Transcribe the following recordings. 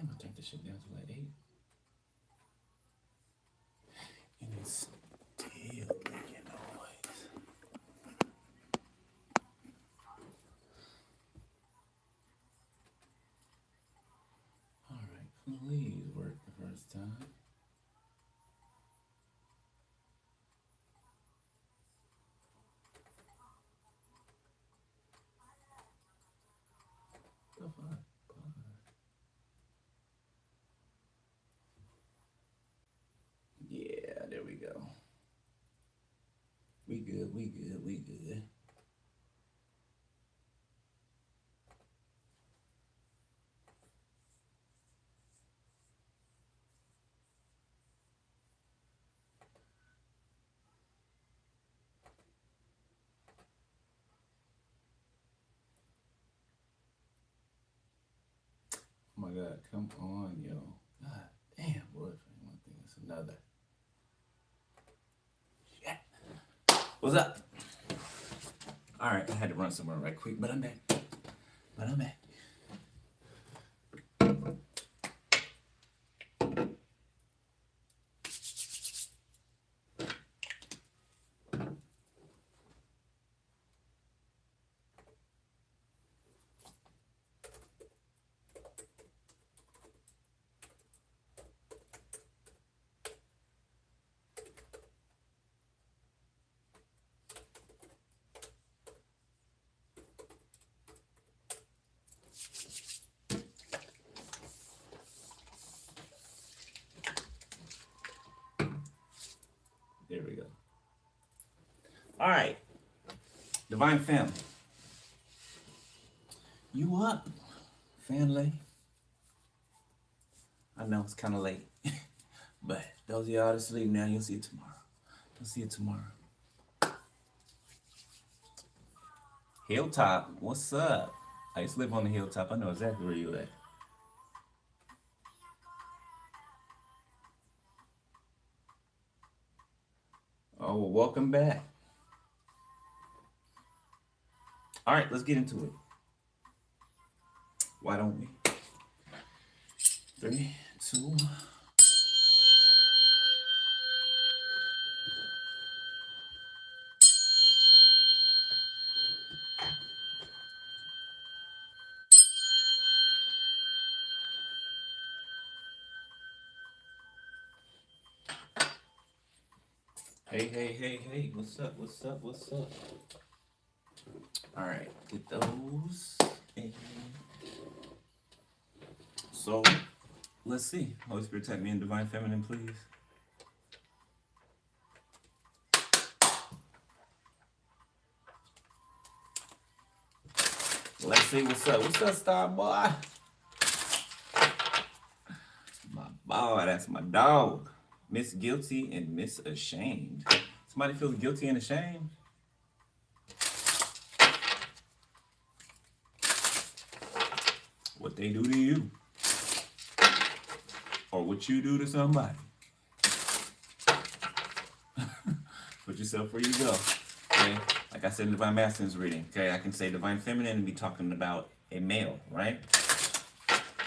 I'm gonna turn this shit down to like 8. And it's still making noise. Alright, please work the first time. The fuck? Yeah, there we go. We good, we good, we good. Oh my god, come on, yo. God damn, boy. One thing is another. Shit. What's up? Alright, I had to run somewhere right quick, but I'm back. But I'm back. There we go. All right, Divine Family. You up, family? I know it's kind of late, but those of y'all that sleep now, you'll see it tomorrow. You'll see it tomorrow. Hilltop, what's up? I used to live on the hilltop. I know exactly where you at. Oh, well, welcome back. All right, let's get into it. Why don't we? 3, 2. Hey, hey, hey, hey, what's up, what's up, what's up? All right, get those. In. So, let's see. Holy Spirit, type me in Divine Feminine, please. Let's see what's up. What's up, Star Boy? My boy, that's my dog. Miss Guilty and Miss Ashamed. Somebody feels guilty and ashamed? What they do to you. Or what you do to somebody. Put yourself where you go. Okay? Like I said in Divine Masculine's reading. Okay, I can say Divine Feminine and be talking about a male, right?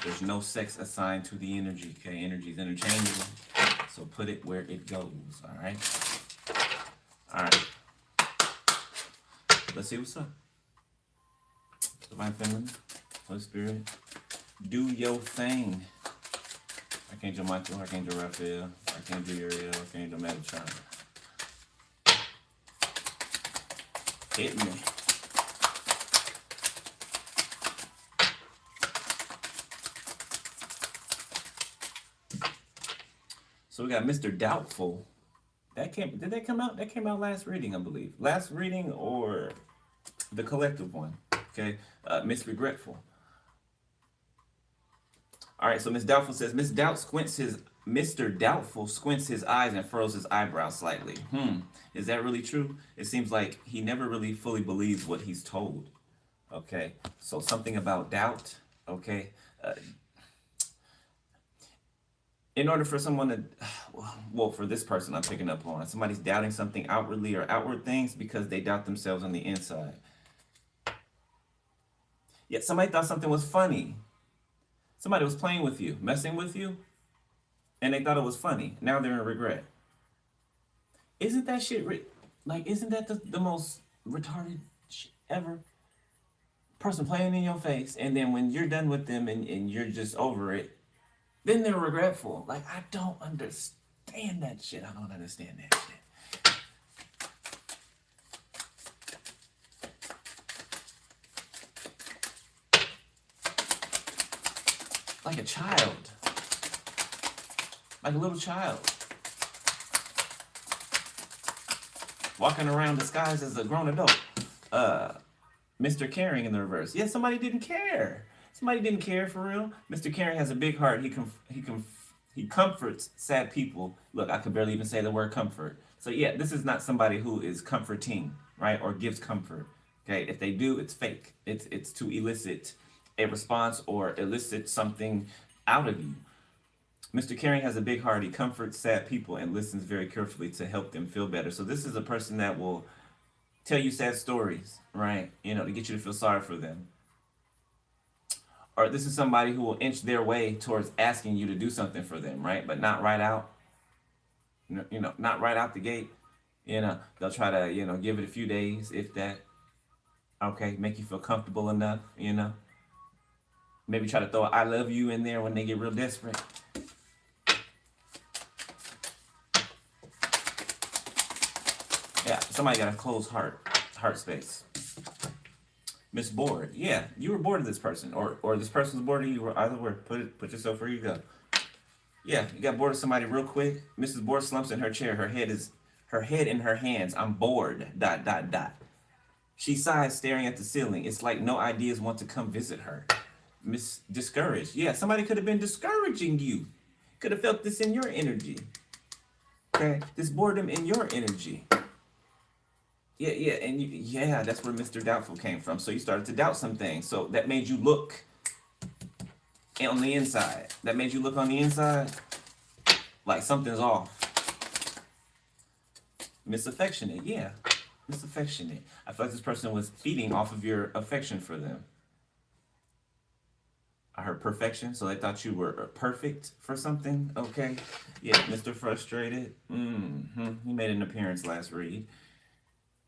There's no sex assigned to the energy. Okay, energy is interchangeable. So put it where it goes. Alright? Alright. Let's see what's up. Divine Feminine, Holy Spirit, do your thing. Archangel Michael, Archangel Raphael, Archangel Uriel, Archangel Metatron. Hit me. So we got Mr. Doubtful. Did that come out? That came out last reading, I believe. Last reading or the collective one. Okay. Miss Regretful. All right, so Miss Doubtful says, Mr. Doubtful squints his eyes and furrows his eyebrows slightly. Is that really true? It seems like he never really fully believes what he's told. Okay, so something about doubt. Okay, in order for someone to, well, for this person I'm picking up on, somebody's doubting something outwardly or outward things because they doubt themselves on the inside. Yet somebody thought something was funny. Somebody was playing with you, messing with you, and they thought it was funny. Now they're in regret. Isn't that shit like? Isn't that the most retarded shit ever? Person playing in your face, and then when you're done with them and you're just over it, then they're regretful. Like, I don't understand that shit. I don't understand that shit. Like a child. Like a little child. Walking around disguised as a grown adult. Mr. Caring in the reverse. Yeah, somebody didn't care. Somebody didn't care for real. Mr. Caring has a big heart. He comforts sad people. Look, I could barely even say the word comfort. So yeah, this is not somebody who is comforting, right? Or gives comfort. Okay, if they do, it's fake. It's to elicit a response or elicit something out of you. Mr. Caring has a big heart. He comforts sad people and listens very carefully to help them feel better. So this is a person that will tell you sad stories, right? You know, to get you to feel sorry for them. Or this is somebody who will inch their way towards asking you to do something for them, right? But not right out. Not right out the gate. They'll try to, give it a few days, if that. Okay, make you feel comfortable enough, Maybe try to throw a I love you in there when they get real desperate. Yeah, somebody got a closed heart space. Miss Bored. Yeah, you were bored of this person, or this person was bored of you. Either way, put yourself where you go. Yeah, you got bored of somebody real quick. Mrs. Bored slumps in her chair. Her head in her hands. I'm bored. ... She sighs, staring at the ceiling. It's like no ideas want to come visit her. Miss Discouraged. Yeah, somebody could have been discouraging you. Could have felt this in your energy. Okay, this boredom in your energy. Yeah, and that's where Mr. Doubtful came from. So you started to doubt some things. So that made you look on the inside. That made you look on the inside like something's off. Misaffectionate, yeah. Misaffectionate. I feel like this person was feeding off of your affection for them. I heard perfection, so they thought you were perfect for something. Okay. Yeah, Mr. Frustrated. He made an appearance last read.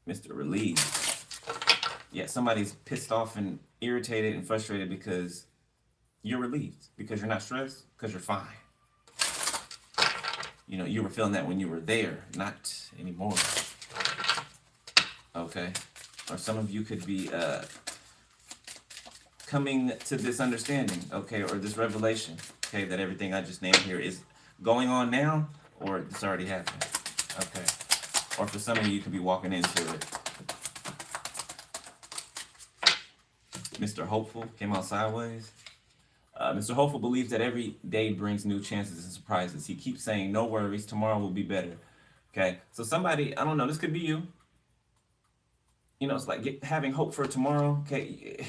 Mr. Relieved. Yeah, somebody's pissed off and irritated and frustrated because you're relieved. Because you're not stressed. Because you're fine. You were feeling that when you were there. Not anymore. Okay. Or some of you could be coming to this understanding, okay, or this revelation, okay, that everything I just named here is going on now, or it's already happened, okay. Or for some of you could be walking into it. Mr. Hopeful came out sideways. Mr. Hopeful believes that every day brings new chances and surprises. He keeps saying, no worries, tomorrow will be better. Okay, so somebody, I don't know, this could be you. It's like having hope for tomorrow, okay?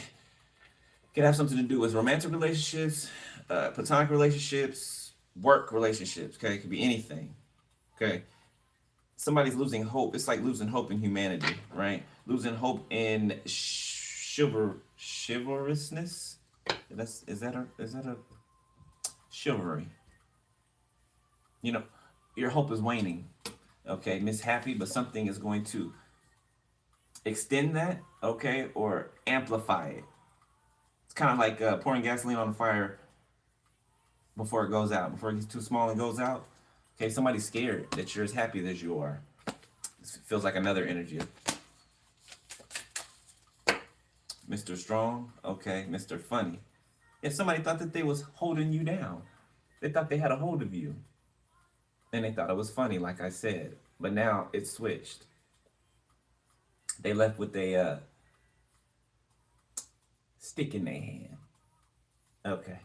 Could have something to do with romantic relationships, platonic relationships, work relationships, okay? It could be anything, okay? Somebody's losing hope. It's like losing hope in humanity, right? Losing hope in chivalrousness. Is that a chivalry? Your hope is waning, okay? Miss Happy, but something is going to extend that, okay, or amplify it. It's kind of like pouring gasoline on the fire before it goes out, before it gets too small and goes out. Okay, somebody's scared that you're as happy as you are. It feels like another energy. Mr. Strong, okay, Mr. Funny. If somebody thought that they was holding you down, they thought they had a hold of you, and they thought it was funny, like I said, but now it's switched. They left with a stick in their hand. Okay.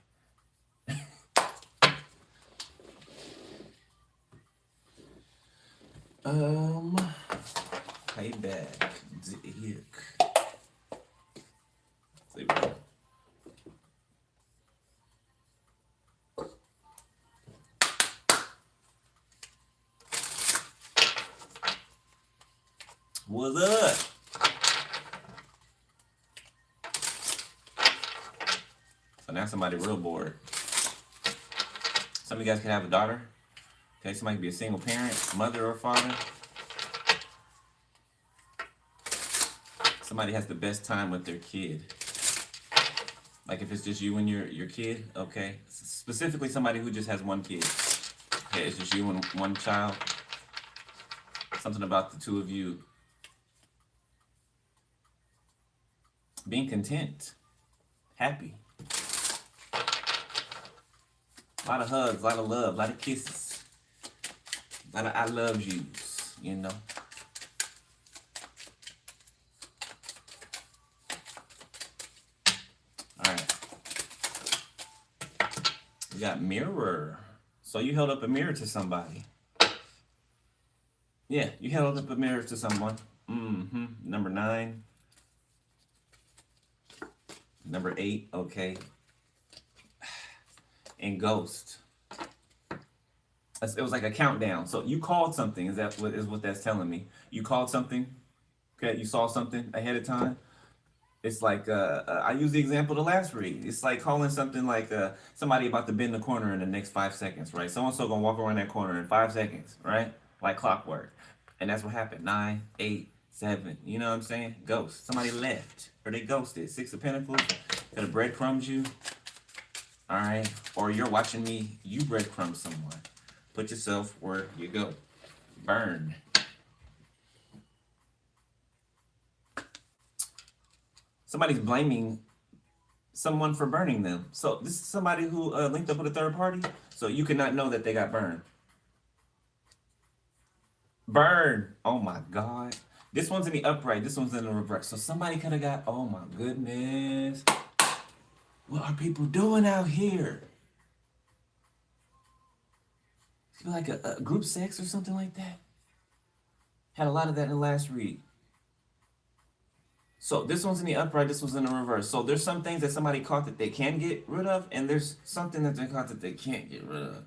Payback. What's up? So now somebody real bored. Some of you guys could have a daughter. Okay, somebody could be a single parent, mother or father. Somebody has the best time with their kid. Like if it's just you and your kid, okay? Specifically somebody who just has one kid. Okay, it's just you and one child. Something about the two of you being content, happy. A lot of hugs, a lot of love, a lot of kisses. A lot of I love yous, you know. All right. We got mirror. So you held up a mirror to somebody. Yeah, you held up a mirror to someone. Number 9. Number 8, okay. And ghost. It was like a countdown. So you called something. Is what that's telling me? You called something. Okay, you saw something ahead of time. It's like I use the example the last read. It's like calling something like somebody about to bend the corner in the next 5 seconds, right? So and so gonna walk around that corner in 5 seconds, right? Like clockwork. And that's what happened. 9, 8, 7. You know what I'm saying? Ghost. Somebody left or they ghosted. 6 of Pentacles. Could have breadcrumbed you. All right, or you're watching me. You breadcrumb someone. Put yourself where you go. Burn. Somebody's blaming someone for burning them. So this is somebody who linked up with a third party. So you cannot know that they got burned. Burn. Oh my God. This one's in the upright. This one's in the reverse. So somebody could have got, oh my goodness. What are people doing out here? Like a group sex or something like that. Had a lot of that in the last read. So this one's in the upright, this one's in the reverse. So there's some things that somebody caught that they can get rid of, and there's something that they caught that they can't get rid of.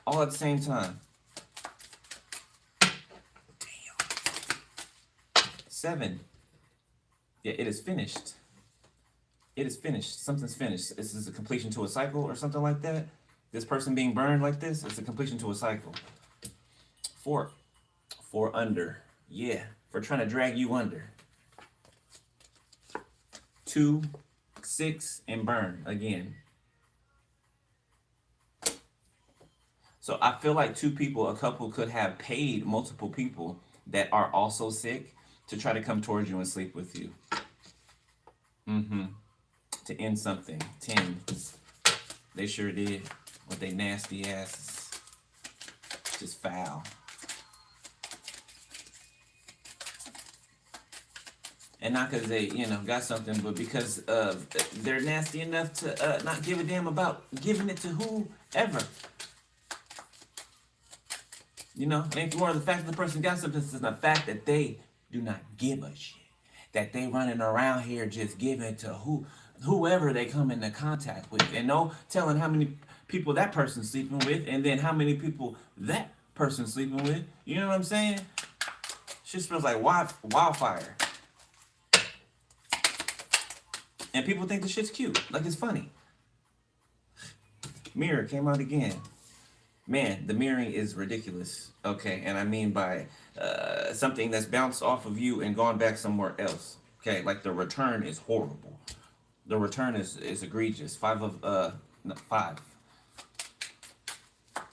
All at the same time. Damn. 7. Yeah, it is finished. It is finished. Something's finished. This is a completion to a cycle or something like that. This person being burned like this, it's a completion to a cycle. 4 under. Yeah, for trying to drag you under. 2, 6, and burn again. So I feel like 2 people, a couple could have paid multiple people that are also sick to try to come towards you and sleep with you. To end something. 10. They sure did. With they nasty asses. Just foul. And not because they, got something, but because they're nasty enough to not give a damn about giving it to whoever. It ain't more the fact that the person got something, it's the fact that they do not give a shit. That they running around here just giving it to whoever they come into contact with. And no telling how many people that person's sleeping with, and then how many people that person's sleeping with. You know what I'm saying? Shit smells like wildfire. And people think the shit's cute. Like it's funny. Mirror came out again. Man, the mirroring is ridiculous. Okay, and I mean by something that's bounced off of you and gone back somewhere else. Okay, like the return is horrible. The return is egregious. 5.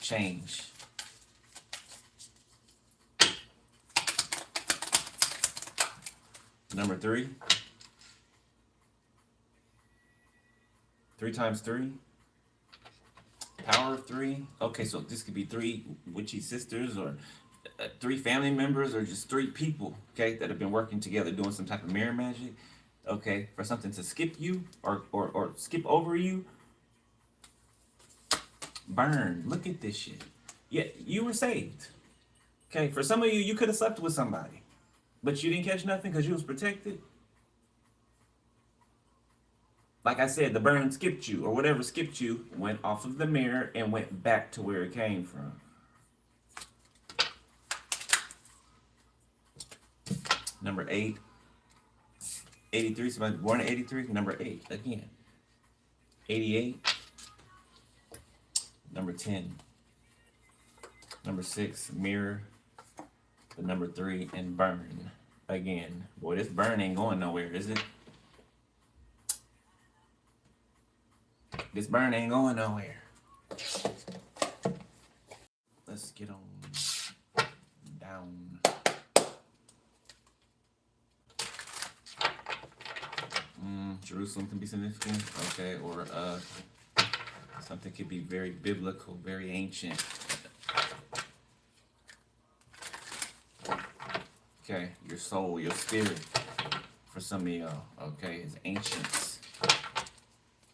Change. Number 3. 3 times 3. Power of 3. Okay, so this could be 3 witchy sisters or 3 family members or just 3 people, okay, that have been working together doing some type of mirror magic, okay, for something to skip you or skip over you. Burn. Look at this shit. Yeah, you were saved. Okay, for some of you, you could have slept with somebody, but you didn't catch nothing because you was protected. Like I said, the burn skipped you, or whatever skipped you, went off of the mirror and went back to where it came from. Number 8. 83, somebody born in 83, number 8 again. 88, number 10. Number 6, mirror. The number 3, and burn again. Boy, this burn ain't going nowhere, is it? This burn ain't going nowhere. Let's get on down. Jerusalem can be significant, okay, or something could be very biblical, very ancient. Okay, your soul, your spirit, for some of y'all, okay, is ancient.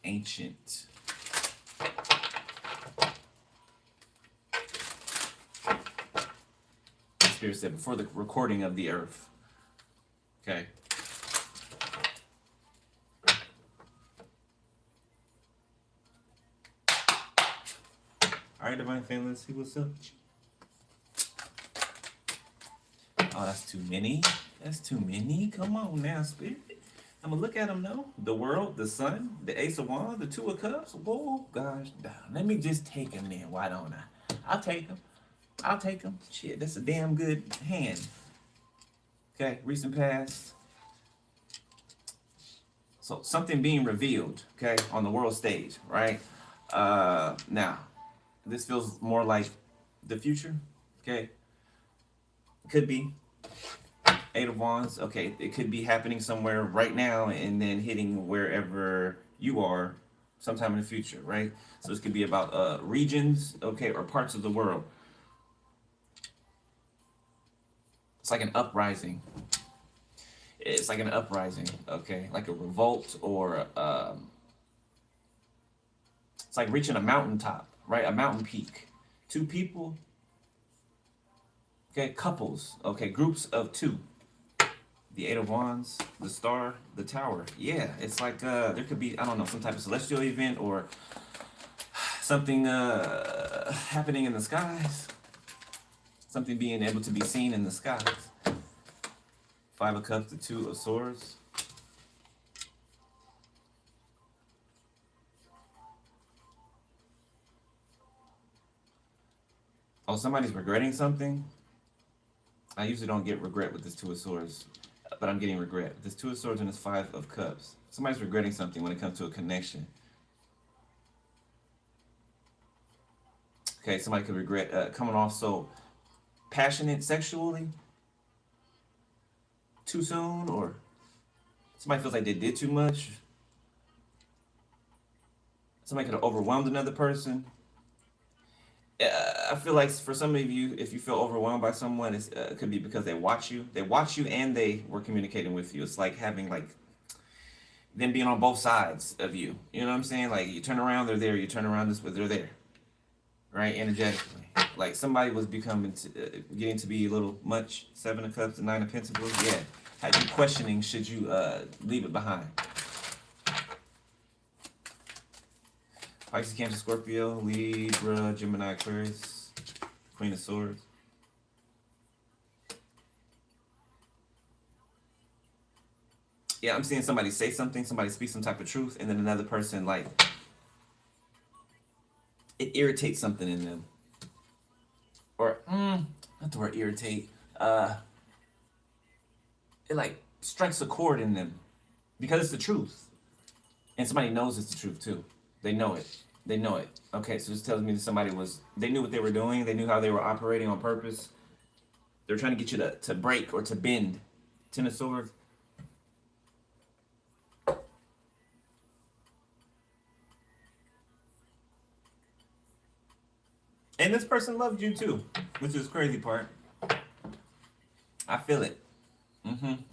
Ancient. The Spirit said before the recording of the earth. Okay. All right, divine family, let's see what's up. Oh, that's too many. That's too many. Come on now, Spirit. I'm gonna look at them though. The world, the sun, the ace of wands, the 2 of cups. Whoa, gosh, down. Let me just take them then. Why don't I? I'll take them. I'll take them. Shit, that's a damn good hand. Okay, recent past. So something being revealed, okay, on the world stage, right? Now, this feels more like the future, okay? Could be. 8 of wands, okay, it could be happening somewhere right now and then hitting wherever you are sometime in the future, right? So this could be about regions, okay, or parts of the world. It's like an uprising. It's like an uprising, okay, like a revolt, or it's like reaching a mountaintop, right? A mountain peak. 2 people, okay, couples, okay, groups of 2. The 8 of wands, the star, the tower. Yeah, it's like there could be, I don't know, some type of celestial event or something happening in the skies. Something being able to be seen in the skies. 5 of cups, the 2 of swords. Oh, somebody's regretting something. I usually don't get regret with this 2 of swords, but I'm getting regret. This 2 of swords and this 5 of cups. Somebody's regretting something when it comes to a connection. Okay, somebody could regret coming off so passionate sexually too soon, or somebody feels like they did too much. Somebody could have overwhelmed another person. I feel like for some of you, if you feel overwhelmed by someone, it could be because they watch you. They watch you and they were communicating with you. It's like having like them being on both sides of you. You know what I'm saying? Like you turn around, they're there. You turn around, they're there. Right? Energetically. Like somebody was becoming, getting to be a little much. 7 of cups, the 9 of pentacles. Yeah. Had you questioning, should you leave it behind? Pisces, Cancer, Scorpio, Libra, Gemini, Aquarius, Queen of Swords. Yeah, I'm seeing somebody say something, somebody speak some type of truth, and then another person, like, it irritates something in them. Or, not the word irritate, it like strikes a chord in them because it's the truth. And somebody knows it's the truth too. They know it. They know it. Okay, so this tells me that somebody they knew what they were doing. They knew how they were operating on purpose. They're trying to get you to break or to bend. 10 of swords. And this person loved you too, which is the crazy part. I feel it.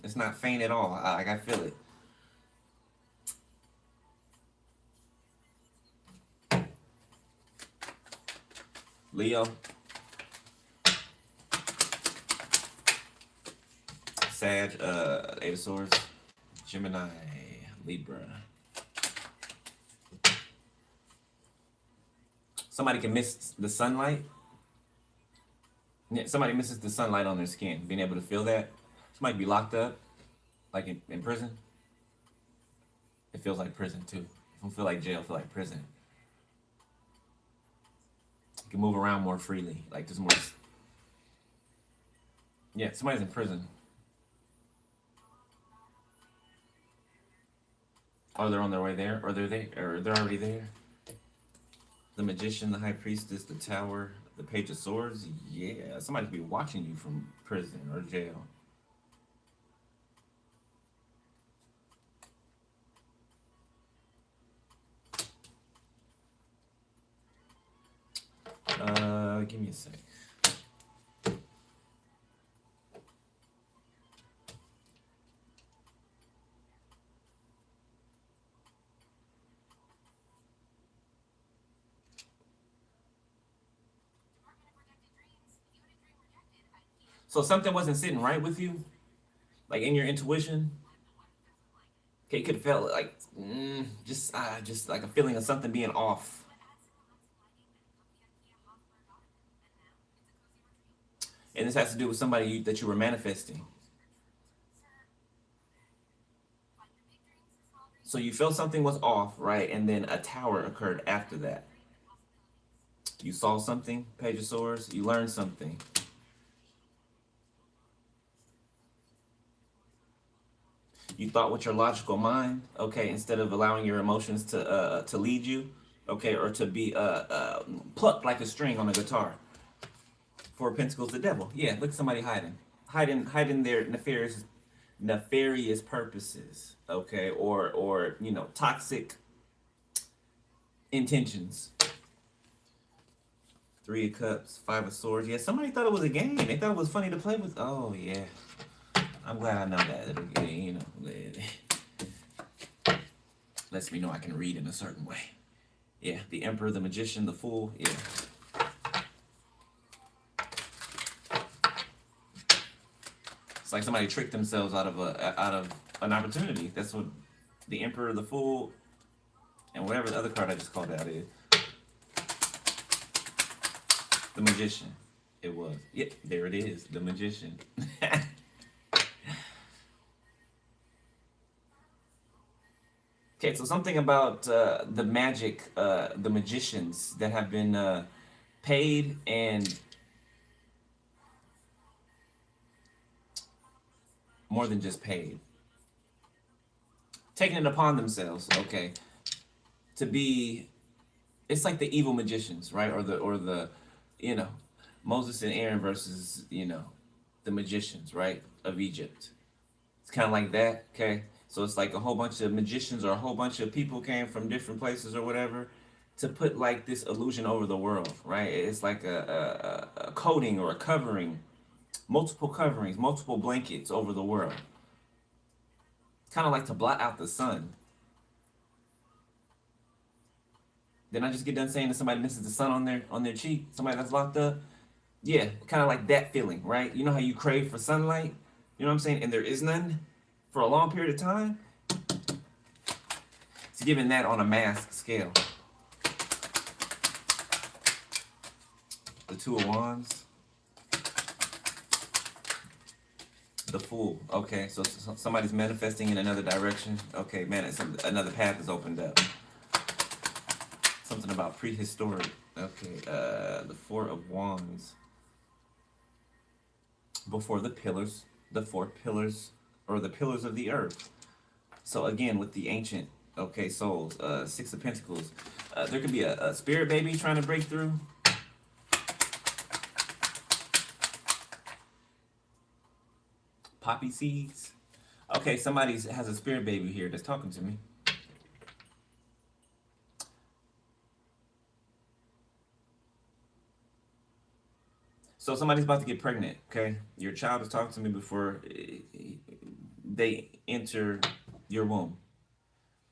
It's not faint at all. I feel it. Leo, Sag, 8 of Swords, Gemini, Libra. Somebody can miss the sunlight. Yeah, somebody misses the sunlight on their skin, being able to feel that. Somebody be locked up, like in prison. It feels like prison too. It don't feel like jail, feel like prison. You can move around more freely. Like there's more. Yeah, somebody's in prison. Or they're on their way there, or they're there, or they're already there. The magician, the high priestess, the tower, the page of swords. Yeah, somebody could be watching you from prison or jail. Give me a sec. So something wasn't sitting right with you, like in your intuition. Okay, you could have felt like just like a feeling of something being off. And this has to do with somebody that you were manifesting. So you felt something was off, right? And then a tower occurred after that. You saw something, Page of Swords. You learned something. You thought with your logical mind, okay, instead of allowing your emotions to lead you, okay, or to be plucked like a string on a guitar. Four of Pentacles, the devil. Yeah, look at somebody hiding their nefarious purposes, okay, or toxic intentions. Three of Cups, Five of Swords. Yeah, somebody thought it was a game. They thought it was funny to play with. Oh yeah, I'm glad I know that. Lets me know I can read in a certain way. Yeah, the Emperor, the Magician, the Fool. Yeah. It's like somebody tricked themselves out of an opportunity. That's what the Emperor, the Fool, and whatever the other card I just called out is. The Magician. It was. Yep, there it is. The Magician. Okay, so something about the magic, the magicians that have been paid and more than just paid, taking it upon themselves, okay, to be. It's like the evil magicians, right? Or the, you know, Moses and Aaron versus the magicians, right, of Egypt. It's kind of like that, okay? So it's like a whole bunch of magicians or a whole bunch of people came from different places or whatever to put like this illusion over the world, right? It's like a coating or a covering, multiple coverings, multiple blankets over the world. Kind of like to blot out the sun. Then I just get done saying that somebody misses the sun on their cheek, somebody that's locked up. Yeah, kind of like that feeling, right? You know how you crave for sunlight? You know what I'm saying? And there is none for a long period of time. It's giving that on a mass scale. The Two of Wands. The Fool. Okay, so somebody's manifesting in another direction. Okay, man, another path is opened up. Something about prehistoric. Okay, the Four of Wands. Before the pillars, the four pillars, or the pillars of the earth. So again, with the ancient, okay, souls, Six of Pentacles. There could be a spirit baby trying to break through. Poppy seeds. Okay, somebody has a spirit baby here that's talking to me. So somebody's about to get pregnant, okay? Your child is talking to me before they enter your womb.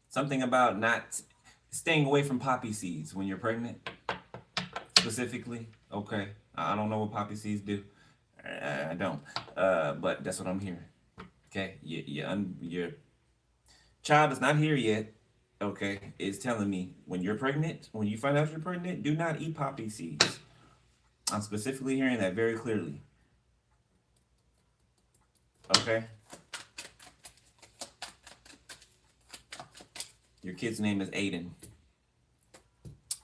Something about not staying away from poppy seeds when you're pregnant, specifically. Okay, I don't know what poppy seeds do. I don't, but that's what I'm hearing. Okay, your child is not here yet. Okay, is telling me when you're pregnant, when you find out you're pregnant, do not eat poppy seeds. I'm specifically hearing that very clearly. Okay. Your kid's name is Aiden.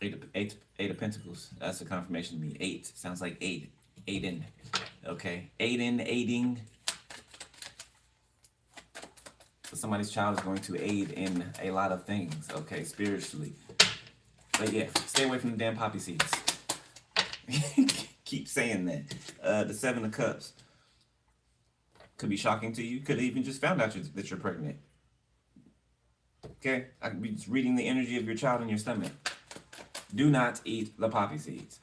Eight of Pentacles. That's a confirmation to me. 8 sounds like eight. Aiden. Okay. Aiding. So somebody's child is going to aid in a lot of things. Okay, spiritually. But yeah, stay away from the damn poppy seeds. Keep saying that. The 7 of Cups could be shocking to you. Could have even just found out that you're pregnant. Okay, I could be just reading the energy of your child in your stomach. Do not eat the poppy seeds.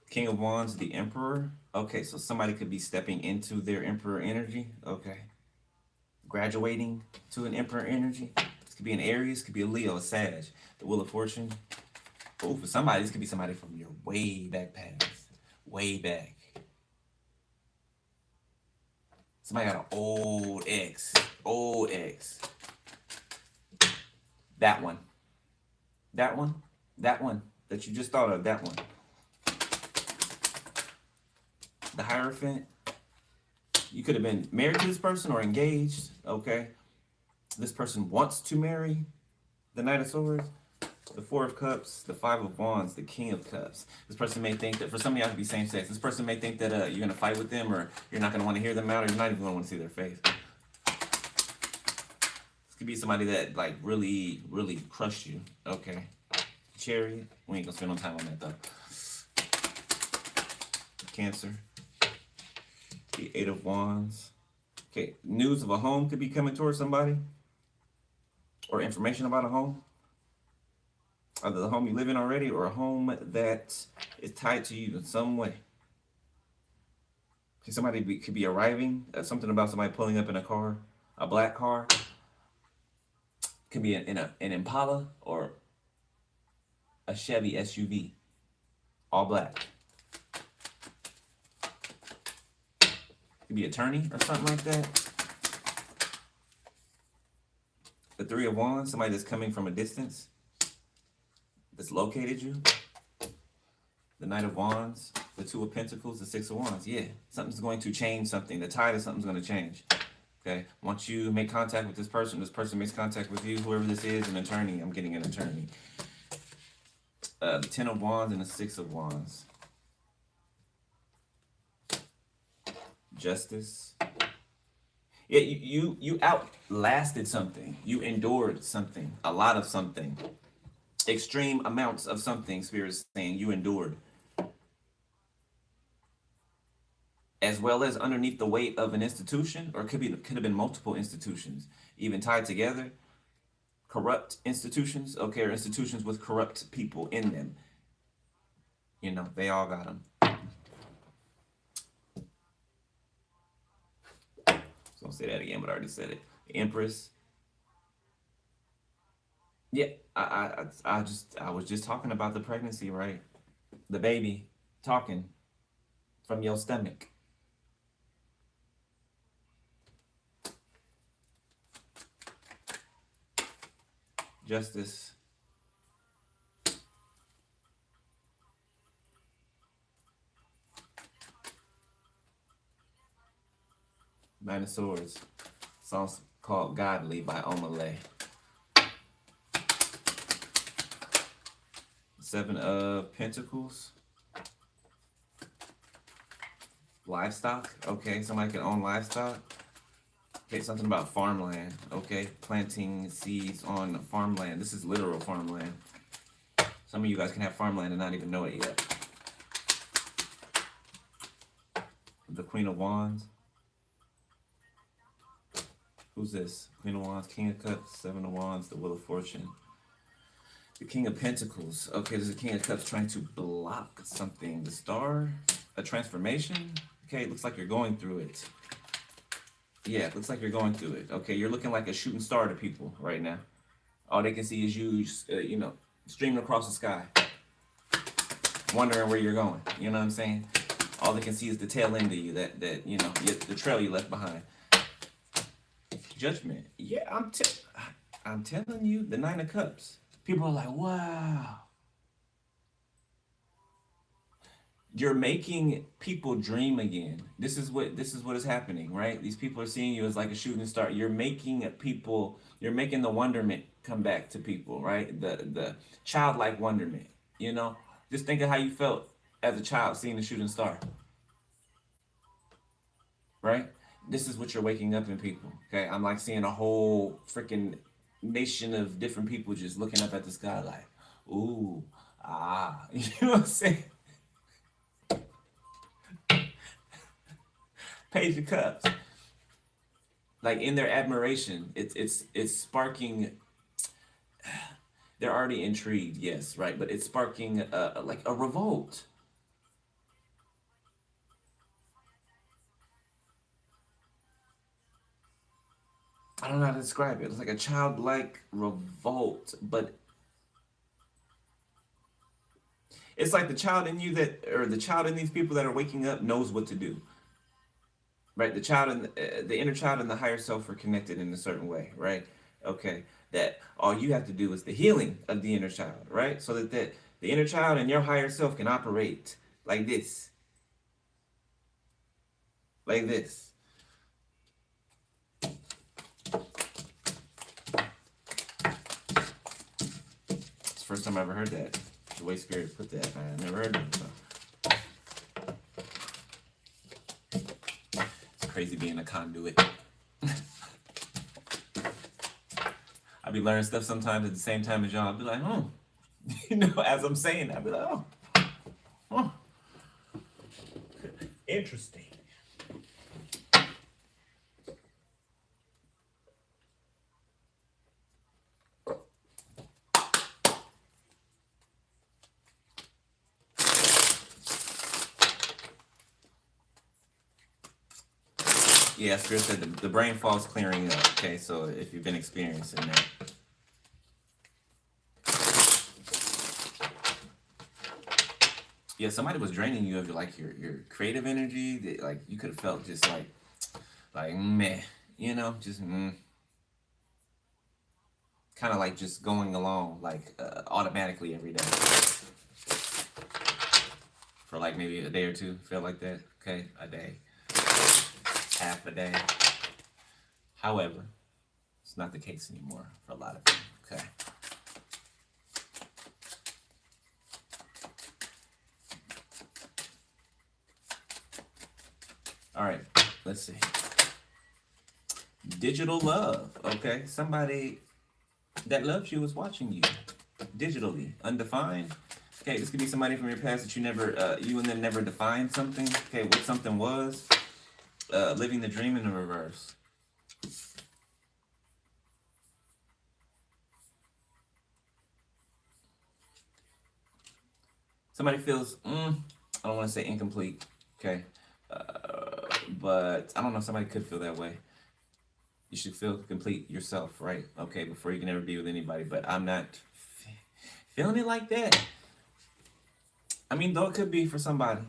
King of Wands, the Emperor. Okay, so somebody could be stepping into their Emperor energy. Okay. Graduating to an Emperor energy. This could be an Aries, could be a Leo, a Sag. The Wheel of Fortune. Oh, for somebody, this could be somebody from your way back past. Way back. Somebody got an old ex. Old ex. That one. That one. That one. That you just thought of. That one. The Hierophant. You could have been married to this person or engaged. Okay. This person wants to marry. The Knight of Swords. The 4 of Cups. The 5 of Wands. The King of Cups. This person may think that, for some of y'all to be same sex, this person may think that you're going to fight with them, or you're not going to want to hear them out, or you're not even going to want to see their face. This could be somebody that like really, really crushed you. Okay. Chariot. We ain't going to spend no time on that though. Cancer. The 8 of Wands. Okay. News of a home could be coming towards somebody, or information about a home. Either the home you live in already, or a home that is tied to you in some way. Somebody could be arriving. Something about somebody pulling up in a car, a black car. Could be an Impala or a Chevy SUV, all black. Could be attorney or something like that. The 3 of Wands, somebody that's coming from a distance, that's located you. The Knight of Wands, the 2 of Pentacles, the 6 of Wands. Yeah, something's going to change something. The tide of something's going to change. Okay, once you make contact with this person makes contact with you, whoever this is, an attorney. I'm getting an attorney. The 10 of Wands and the 6 of Wands. Justice. Yeah, you outlasted something. You endured something. A lot of something. Extreme amounts of something, Spirit's saying you endured. As well as underneath the weight of an institution, or it could have been multiple institutions, even tied together. Corrupt institutions, okay, or institutions with corrupt people in them. You know, they all got them. So I'll say that again, but I already said it. The Empress. Yeah, I was just talking about the pregnancy, right? The baby talking from your stomach. Justice. Nine of Swords. Song's called Godly by Omalay. 7 of Pentacles. Livestock. Okay, somebody can own livestock. Okay, something about farmland. Okay, planting seeds on farmland. This is literal farmland. Some of you guys can have farmland and not even know it yet. The Queen of Wands. Who's this? Queen of Wands, King of Cups, 7 of Wands, the Wheel of Fortune. The King of Pentacles. Okay, there's a King of Cups trying to block something. The Star, a transformation. Okay, it looks like you're going through it. Yeah, it looks like you're going through it. Okay, you're looking like a shooting star to people right now. All they can see is you, streaming across the sky, wondering where you're going. You know what I'm saying? All they can see is the tail end of you, the trail you left behind. Judgment. Yeah, I'm telling you, the 9 of Cups. People are like, wow. You're making people dream again. This is what is happening, right? These people are seeing you as like a shooting star. You're making the wonderment come back to people, right? The childlike wonderment, you know? Just think of how you felt as a child seeing the shooting star, right? This is what you're waking up in people. Okay. I'm like seeing a whole freaking nation of different people just looking up at the sky like, ooh, ah. You know what I'm saying? Page of Cups. Like in their admiration, it's sparking. They're already intrigued, yes, right, but it's sparking like a revolt. I don't know how to describe it. It's like a childlike revolt, but it's like the child in you that, or the child in these people that are waking up knows what to do, right? The child and the inner child and the higher self are connected in a certain way, right? Okay, that all you have to do is the healing of the inner child, right? So that the inner child and your higher self can operate like this, like this. It's the first time I ever heard that. The way Spirit put that, I never heard it. So. It's crazy being a conduit. I be learning stuff sometimes at the same time as y'all. I'll be like, oh, as I'm saying, I'll be like, oh, interesting. Yeah, Spirit said the brain fog's clearing up. Okay, so if you've been experiencing that. Yeah, somebody was draining you of your creative energy. That, like you could have felt just like meh, just kind of like just going along like automatically every day for like maybe a day or two. Feel like that? Okay, a day, half a day. However, it's not the case anymore for a lot of people. Okay. All right, let's see. Digital love. Okay, somebody that loves you is watching you digitally, undefined. Okay, this could be somebody from your past that you and them never defined something. Okay, what something was. Living the dream in the reverse. Somebody feels, I don't want to say incomplete. Okay, but I don't know. Somebody could feel that way. You should feel complete yourself, right? Okay, before you can ever be with anybody. But I'm not feeling it like that. I mean, though it could be for somebody.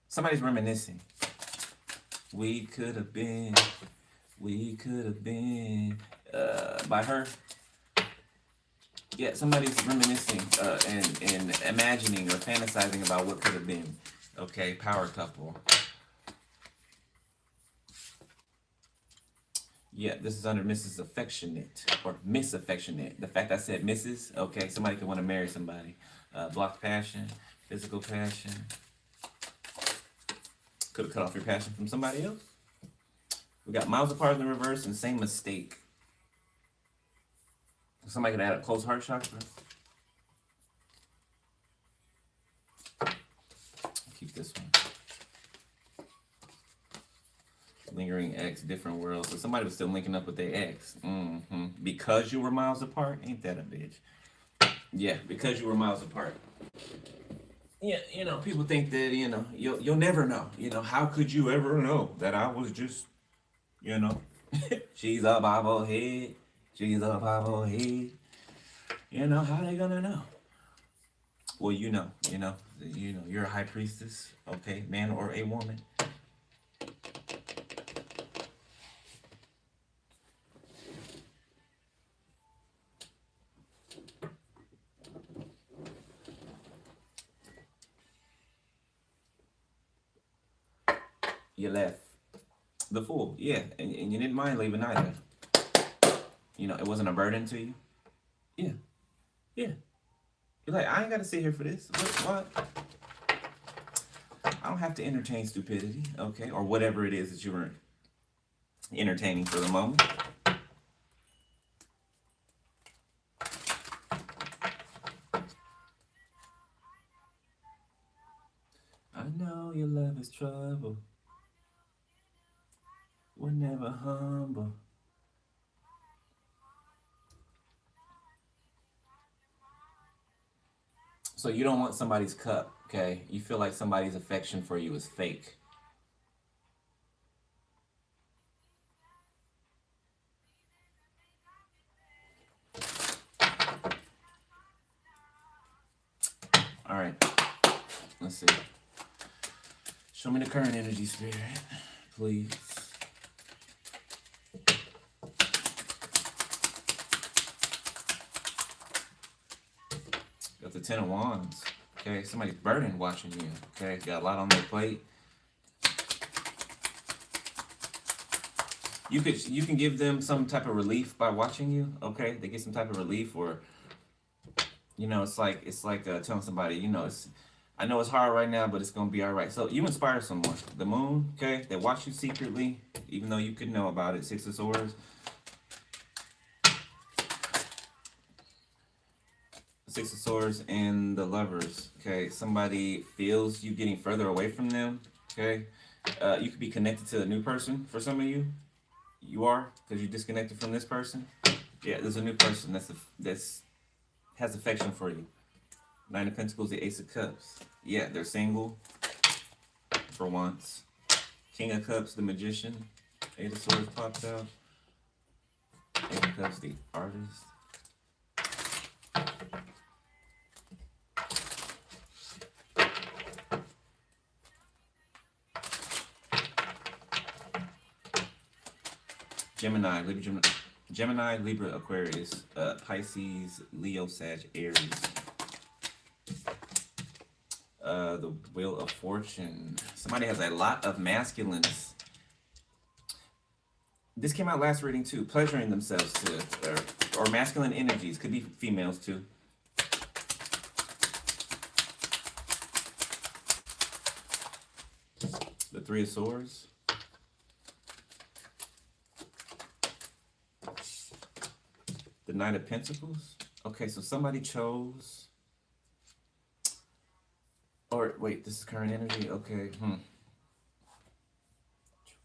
Somebody's reminiscing. We could have been, by her. Yeah, somebody's reminiscing and imagining or fantasizing about what could have been. Okay, power couple. Yeah, this is under Mrs. Affectionate or Miss Affectionate. The fact I said Mrs. Okay, somebody could want to marry somebody. Blocked passion, physical passion. Could have cut off your passion from somebody else. We got miles apart in the reverse and same mistake. Somebody could add a close heart chakra. Keep this one. Lingering ex, different worlds. So somebody was still linking up with their ex. Because you were miles apart? Ain't that a bitch? Yeah, because you were miles apart. Yeah, people think that, you'll never know. How could you ever know that I was just, she's a bobblehead. She's a bobblehead. How they gonna know? Well, you're a high priestess, okay, man or a woman. You left the Fool, yeah, and you didn't mind leaving either. You know, it wasn't a burden to you. Yeah, yeah. You're like, I ain't got to sit here for this. What? I don't have to entertain stupidity, okay, or whatever it is that you were entertaining for the moment. I know your love is trouble. We're never humble. So you don't want somebody's cup, okay? You feel like somebody's affection for you is fake. All right, let's see. Show me the current energy, Spirit, please. Got the Ten of Wands. Okay, somebody's burdened watching you. Okay, got a lot on their plate. You can give them some type of relief by watching you. Okay, they get some type of relief, or you know, it's like telling somebody, you know, I know it's hard right now, but it's gonna be all right. So you inspire someone. The Moon, okay, they watch you secretly, even though you could know about it. Six of Swords. Six of Swords and the Lovers. Okay, somebody feels you getting further away from them. Okay, you could be connected to a new person. For some of you, you are, because you're disconnected from this person. Yeah, there's a new person that's has affection for you. Nine of Pentacles, the Ace of Cups. Yeah, they're single for once. King of Cups, the Magician. Eight of Swords popped out. Eight of Cups, the Artist. Gemini, Libra, Aquarius, Pisces, Leo, Sag, Aries. The Wheel of Fortune. Somebody has a lot of masculines. This came out last reading too. Pleasuring themselves to, or masculine energies. Could be females too. The Three of Swords. The Knight of Pentacles. Okay, so somebody chose. Or wait, this is current energy. Okay.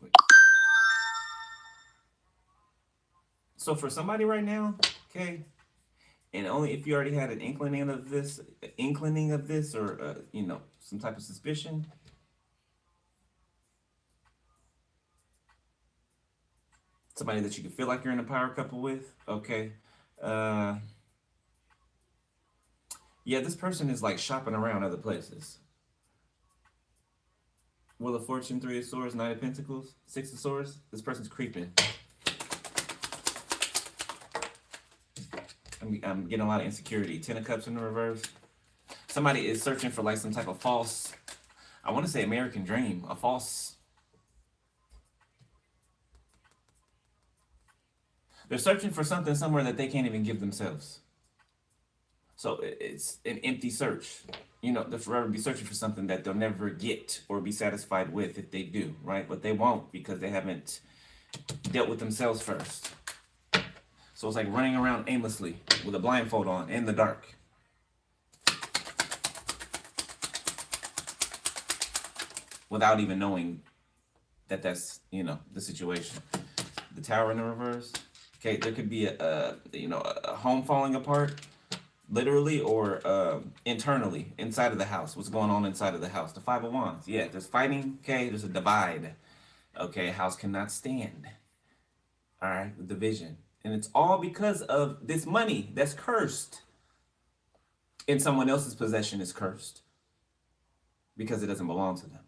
Wait. So for somebody right now, okay, and only if you already had an inkling of this, or you know, some type of suspicion. Somebody that you can feel like you're in a power couple with. Okay. Yeah, this person is like shopping around other places. Wheel of Fortune, Three of Swords, Knight of Pentacles, Six of Swords. This person's creeping. I'm getting a lot of insecurity. Ten of Cups in the reverse. Somebody is searching for like some type of false, I want to say American dream, a false. They're searching for something somewhere that they can't even give themselves. So it's an empty search. You know, they'll forever be searching for something that they'll never get or be satisfied with if they do, right? But they won't, because they haven't dealt with themselves first. So it's like running around aimlessly with a blindfold on in the dark. Without even knowing that that's, you know, the situation. The Tower in the reverse. Okay, there could be a home falling apart, literally, or internally, inside of the house. What's going on inside of the house? The Five of Wands. Yeah, there's fighting. Okay, there's a divide. Okay, house cannot stand. All right, the division. And it's all because of this money that's cursed. And someone else's possession is cursed because it doesn't belong to them.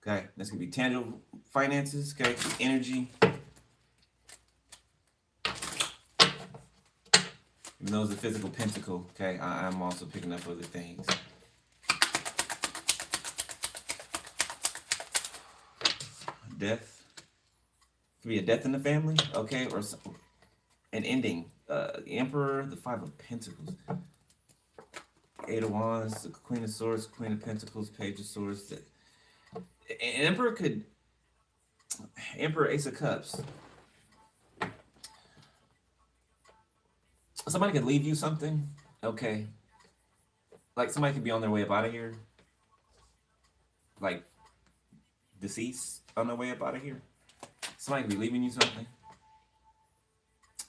Okay, this could be tangible finances. Okay, energy. Even though it's a physical pentacle, okay, I'm also picking up other things. death. Could be a death in the family, okay, or an ending. The Emperor, the Five of Pentacles, Eight of Wands, the Queen of Swords, Queen of Pentacles, Page of Swords. An Emperor could, Emperor, Ace of Cups. Somebody could leave you something, okay. Like somebody could be on their way up out of here, like deceased on their way up out of here. Somebody could be leaving you something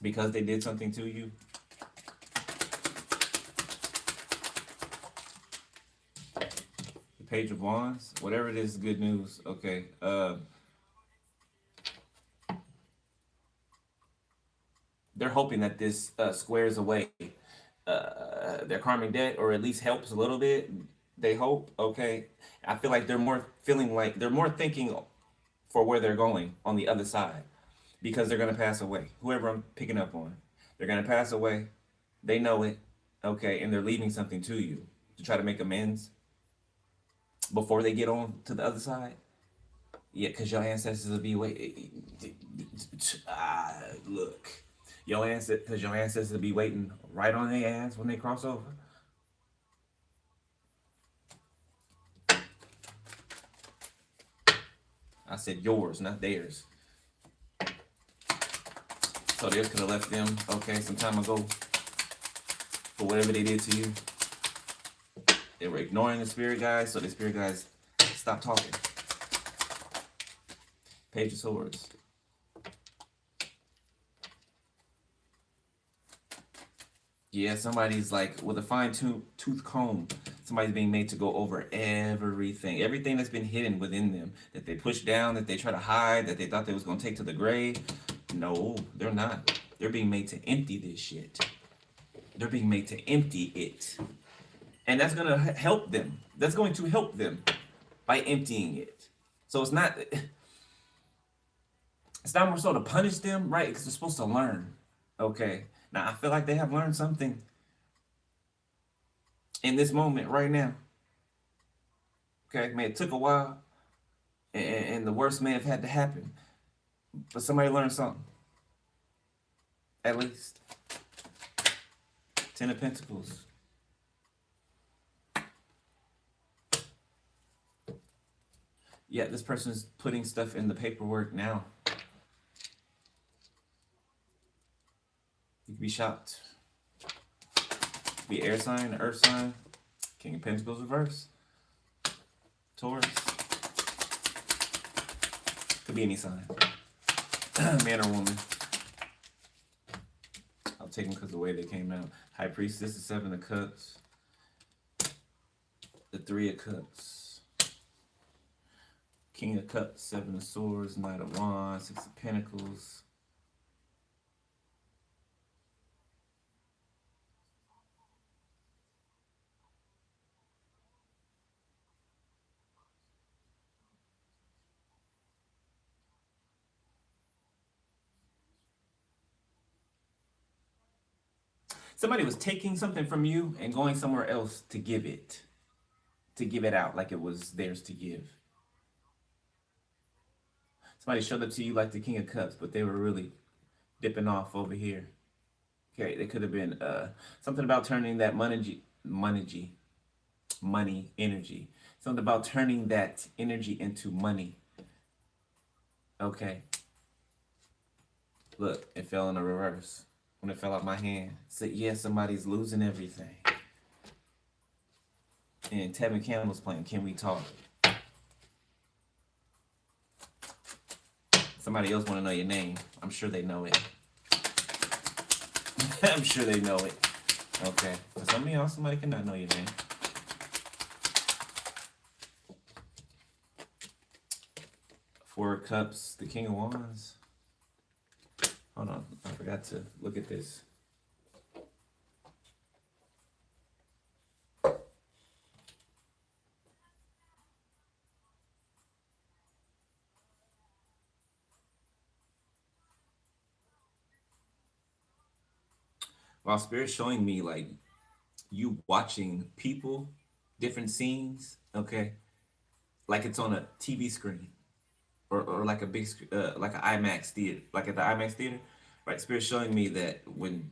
because they did something to you. The Page of Wands, whatever it is, good news. Okay. They're hoping that this squares away their karmic debt, or at least helps a little bit. They hope. Okay. I feel like they're more feeling like they're more thinking for where they're going on the other side, because they're gonna pass away. Whoever I'm picking up on, they're gonna pass away. They know it. Okay, and they're leaving something to you to try to make amends before they get on to the other side. Yeah, because your ancestors will be waiting. Look, because your ancestors will be waiting right on their ass when they cross over. I said yours, not theirs. So theirs could have left them, okay, some time ago for whatever they did to you. They were ignoring the spirit guys, so the spirit guys stopped talking. Page of Swords. Yeah, somebody's like with a fine-tooth comb. Somebody's being made to go over everything that's been hidden within them, that they pushed down, that they try to hide, that they thought they was gonna take to the grave. No, they're not. They're being made to empty this shit. They're being made to empty it, and that's gonna help them. That's going to help them by emptying it. So it's not more so to punish them, right? Because they're supposed to learn. Okay. Now, I feel like they have learned something in this moment right now. Okay, man, it took a while, and the worst may have had to happen, but somebody learned something, at least. Ten of Pentacles. Yeah, this person's putting stuff in the paperwork now. You could be shocked. Could be air sign, earth sign, King of Pentacles reverse, Taurus. Could be any sign, man or woman. I'll take them because of the way they came out. High Priestess, the Seven of Cups, the Three of Cups, King of Cups, Seven of Swords, Knight of Wands, Six of Pentacles. Somebody was taking something from you and going somewhere else to give it out like it was theirs to give. Somebody showed up to you like the King of Cups, but they were really dipping off over here. Okay, they could have been something about turning that money energy. Something about turning that energy into money. Okay. Look, it fell in a reverse. When it fell out my hand, said, yeah, somebody's losing everything. And Tevin Campbell's playing Can We Talk? Somebody else want to know your name. I'm sure they know it. I'm sure they know it. Okay. For some of y'all, somebody cannot know your name. Four of Cups, the King of Wands. Hold on, I forgot to look at this. While Spirit's showing me like you watching people, different scenes, okay, like it's on a TV screen or like a big like an IMAX theater, like at the IMAX theater, right? Spirit's showing me that when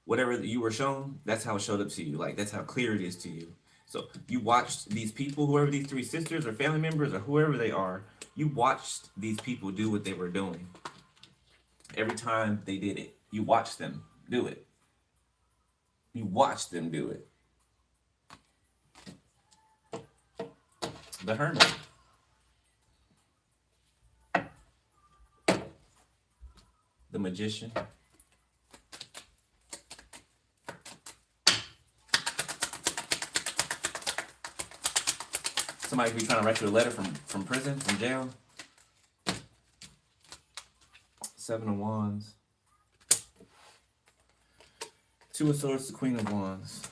whatever you were shown, that's how it showed up to you. Like that's how clear it is to you. So you watched these people, whoever these three sisters or family members or whoever they are, you watched these people do what they were doing. Every time they did it, you watched them do it. You watched them do it. The Hermit. The Magician. Somebody could be trying to write you a letter from prison, from jail. Seven of Wands. Two of Swords, the Queen of Wands.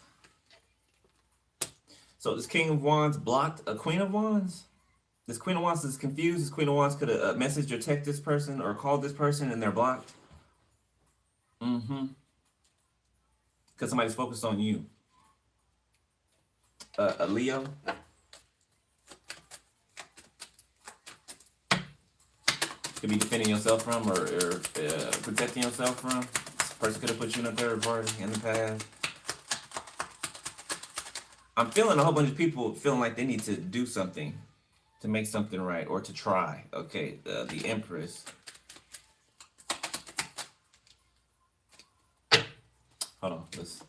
So this King of Wands blocked a Queen of Wands. This Queen of Wands is confused. This Queen of Wands could have messaged or texted this person or called this person and they're blocked. Because somebody's focused on you. A Leo. Could be defending yourself from or protecting yourself from. This person could have put you in a third party in the past. I'm feeling a whole bunch of people feeling like they need to do something to make something right or to try. Okay, the Empress. Hold on, let's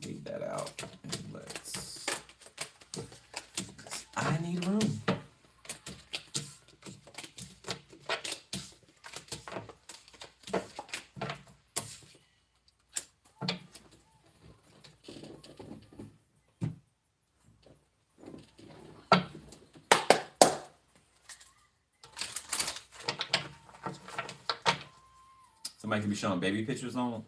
leave that out and I need room. Somebody could be showing baby pictures on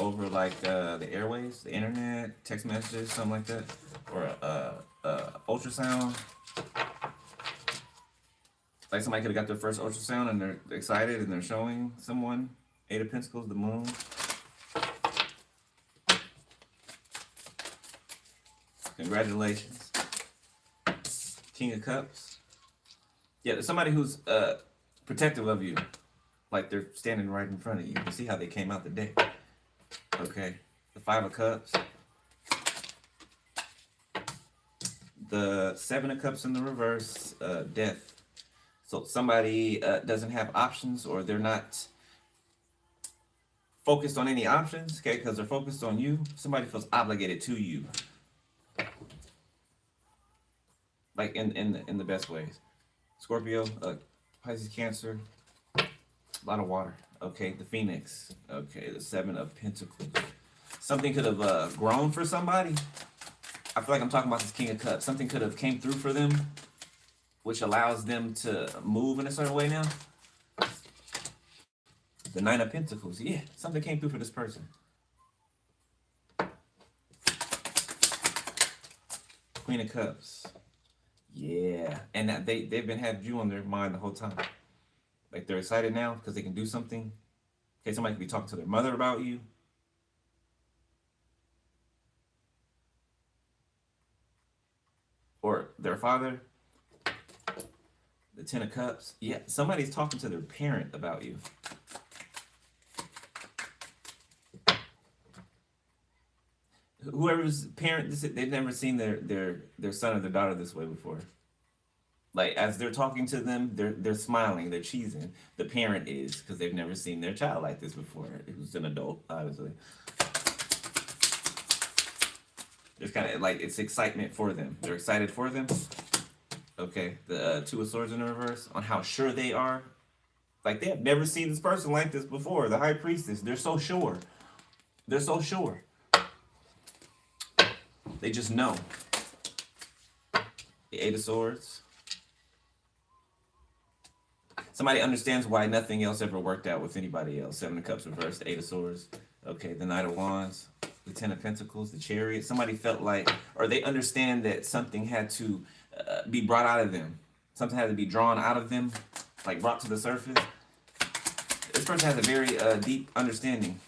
over like the airways, the internet, text messages, something like that, or ultrasound. Like somebody could have got their first ultrasound and they're excited and they're showing someone. Eight of Pentacles, the Moon. Congratulations. King of Cups. Yeah, there's somebody who's protective of you. Like they're standing right in front of you. You see how they came out the deck. Okay. The Five of Cups. The Seven of Cups in the reverse. Death. So somebody doesn't have options or they're not focused on any options, okay, because they're focused on you. Somebody feels obligated to you. Like in the best ways. Scorpio, Pisces, Cancer. A lot of water. Okay, the Phoenix. Okay, the Seven of Pentacles. Something could have grown for somebody. I feel like I'm talking about this King of Cups. Something could have came through for them, which allows them to move in a certain way now. The Nine of Pentacles. Yeah, something came through for this person. Queen of Cups. Yeah, and that they've been having you on their mind the whole time. Like they're excited now because they can do something. Okay, somebody could be talking to their mother about you. Or their father. The Ten of Cups. Yeah, somebody's talking to their parent about you. Whoever's parent, they've never seen their son or their daughter this way before. Like as they're talking to them, they're smiling, they're cheesing. The parent is, because they've never seen their child like this before. Who's an adult, obviously. There's kind of like it's excitement for them. They're excited for them. Okay, the Two of Swords in the reverse on how sure they are. Like they have never seen this person like this before. The High Priestess. They're so sure. They're so sure. They just know. The Eight of Swords. Somebody understands why nothing else ever worked out with anybody else. Seven of Cups reversed, the Eight of Swords. Okay, the Knight of Wands, the Ten of Pentacles, the Chariot. Somebody felt like, or they understand that something had to be brought out of them. Something had to be drawn out of them, like brought to the surface. This person has a very deep understanding.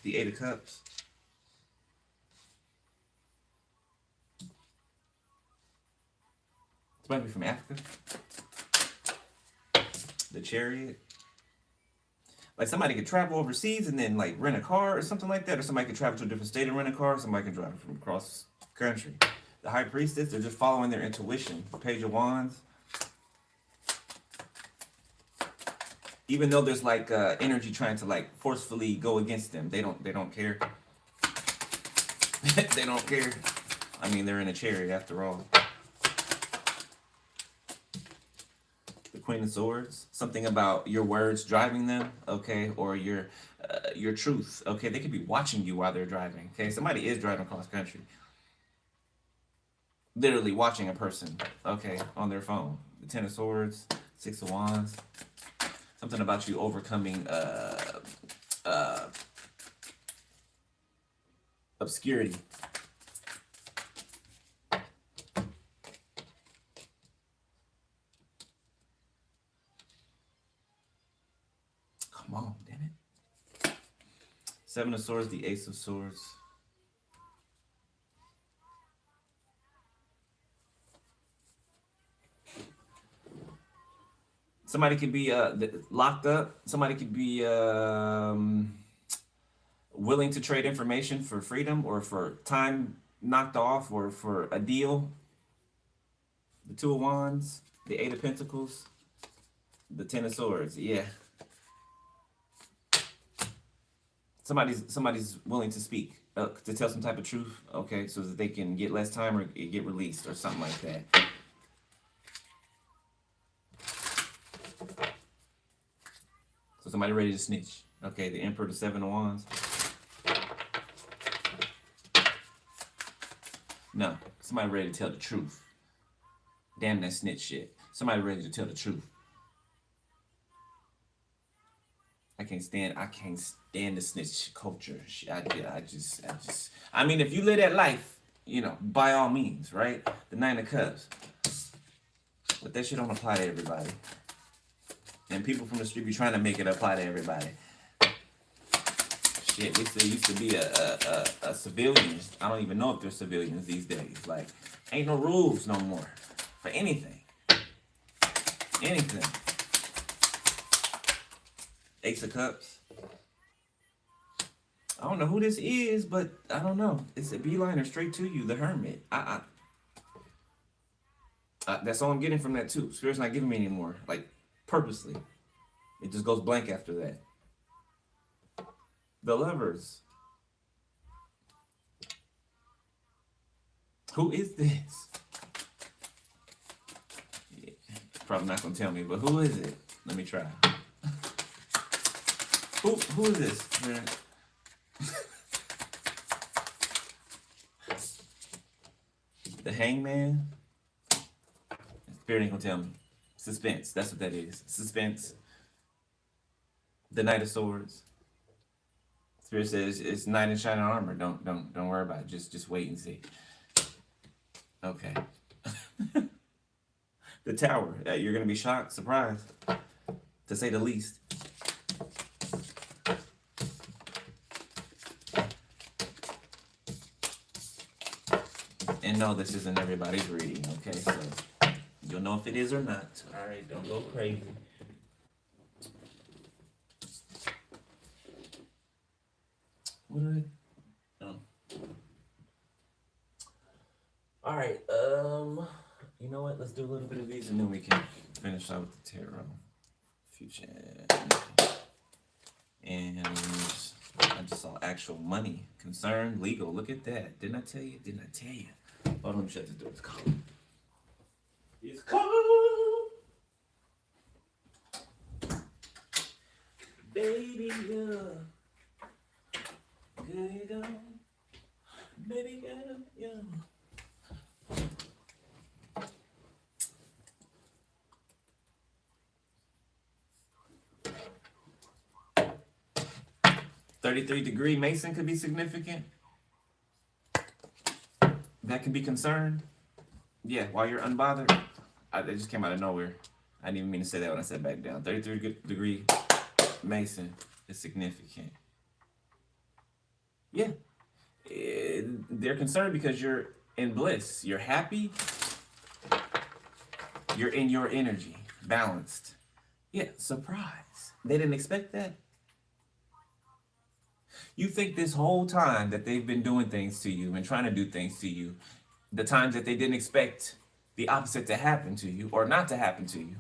The Eight of Cups. Might be from Africa. The Chariot. Like somebody could travel overseas and then like rent a car or something like that, or somebody could travel to a different state and rent a car, or somebody can drive from across the country. The High Priestess, they're just following their intuition. The Page of Wands. Even though there's like energy trying to like forcefully go against them, they don't care. They don't care. I mean, they're in a chariot after all. The Queen of Swords, something about your words driving them, okay, or your truth, okay. They could be watching you while they're driving, okay. Somebody is driving across country, literally watching a person, okay, on their phone. The Ten of Swords, Six of Wands, something about you overcoming obscurity. Come on, damn it. Seven of Swords, the Ace of Swords. Somebody could be locked up. Somebody could be willing to trade information for freedom or for time knocked off or for a deal. The Two of Wands, the Eight of Pentacles, the Ten of Swords. Yeah. Somebody's willing to speak, to tell some type of truth, okay, so that they can get less time or get released or something like that. So somebody ready to snitch. Okay, the Emperor, the Seven of Wands. No, somebody ready to tell the truth. Damn that snitch shit. Somebody ready to tell the truth. I can't stand the snitch culture. I mean, if you live that life, you know, by all means, right? The Nine of Cups. But that shit don't apply to everybody. And people from the street be trying to make it apply to everybody. Shit, they used to be a civilian. I don't even know if they're civilians these days. Like, ain't no rules no more for anything. Anything. Ace of Cups. I don't know who this is, but I don't know. It's a beeliner straight to you, the Hermit. That's all I'm getting from that too. Spirit's not giving me anymore. Like, purposely. It just goes blank after that. The Lovers. Who is this? Yeah, probably not gonna tell me, but who is it? Let me try. Who is this? Man? The Hangman. Spirit ain't gonna tell me. Suspense. That's what that is. Suspense. The Knight of Swords. Spirit says it's knight in shining armor. Don't worry about it. Just wait and see. Okay. The Tower. You're gonna be shocked, surprised, to say the least. And no, this isn't everybody's reading. Okay, so you'll know if it is or not. All right, don't go crazy. What are they? Oh. All right. You know what? Let's do a little bit of these, and then we can finish out with the tarot. Future. And I just saw actual money, concern, legal. Look at that. Didn't I tell you? Didn't I tell you? Hold on, let me shut this door. It's cold. It's cold. Baby girl. Good girl. Baby girl. Yeah. .33-degree Mason could be significant. That could be concerned. Yeah, while you're unbothered. It just came out of nowhere. I didn't even mean to say that when I said back down. 33-degree Mason is significant. Yeah. They're concerned because you're in bliss. You're happy. You're in your energy, balanced. Yeah, surprise. They didn't expect that. You think this whole time that they've been doing things to you and trying to do things to you, the times that they didn't expect the opposite to happen to you or not to happen to you,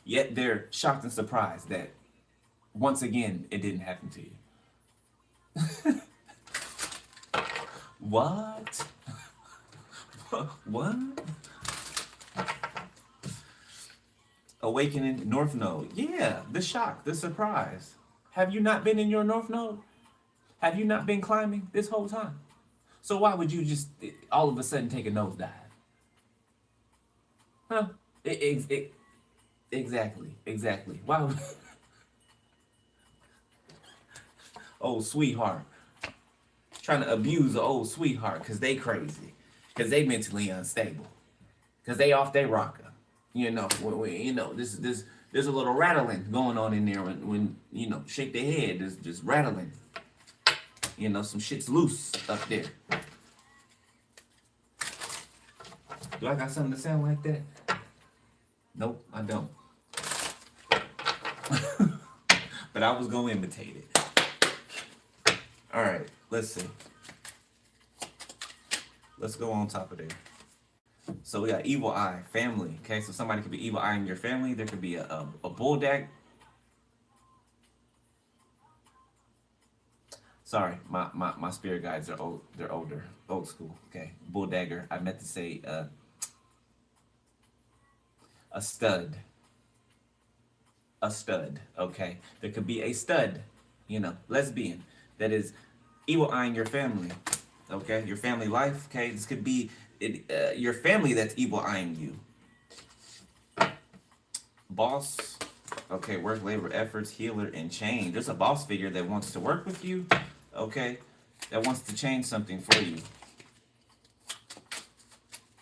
yet they're shocked and surprised that once again it didn't happen to you. What? What? Awakening North Node. Yeah, the shock, the surprise. Have you not been in your North Node? Have you not been climbing this whole time? So why would you just all of a sudden take a nosedive? Huh? Exactly. Why would... old sweetheart. Trying to abuse the old sweetheart because they crazy. Because they mentally unstable. Because they off their rocker. You know, there's a little rattling going on in there when you know, shake their head, there's just rattling. You know, some shit's loose up there. Do I got something to sound like that? Nope, I don't. But I was gonna imitate it. All right, let's see. Let's go on top of there. So we got evil eye, family. Okay, so somebody could be evil eye in your family. There could be a bulldog. Sorry, my spirit guides are old. They're older, old school. Okay, bulldagger. I meant to say a stud. A stud. Okay, there could be a stud. You know, lesbian that is evil eyeing your family. Okay, your family life. Okay, this could be your family that's evil eyeing you. Boss. Okay, work, labor, efforts, healer, and change. There's a boss figure that wants to work with you. Okay, that wants to change something for you.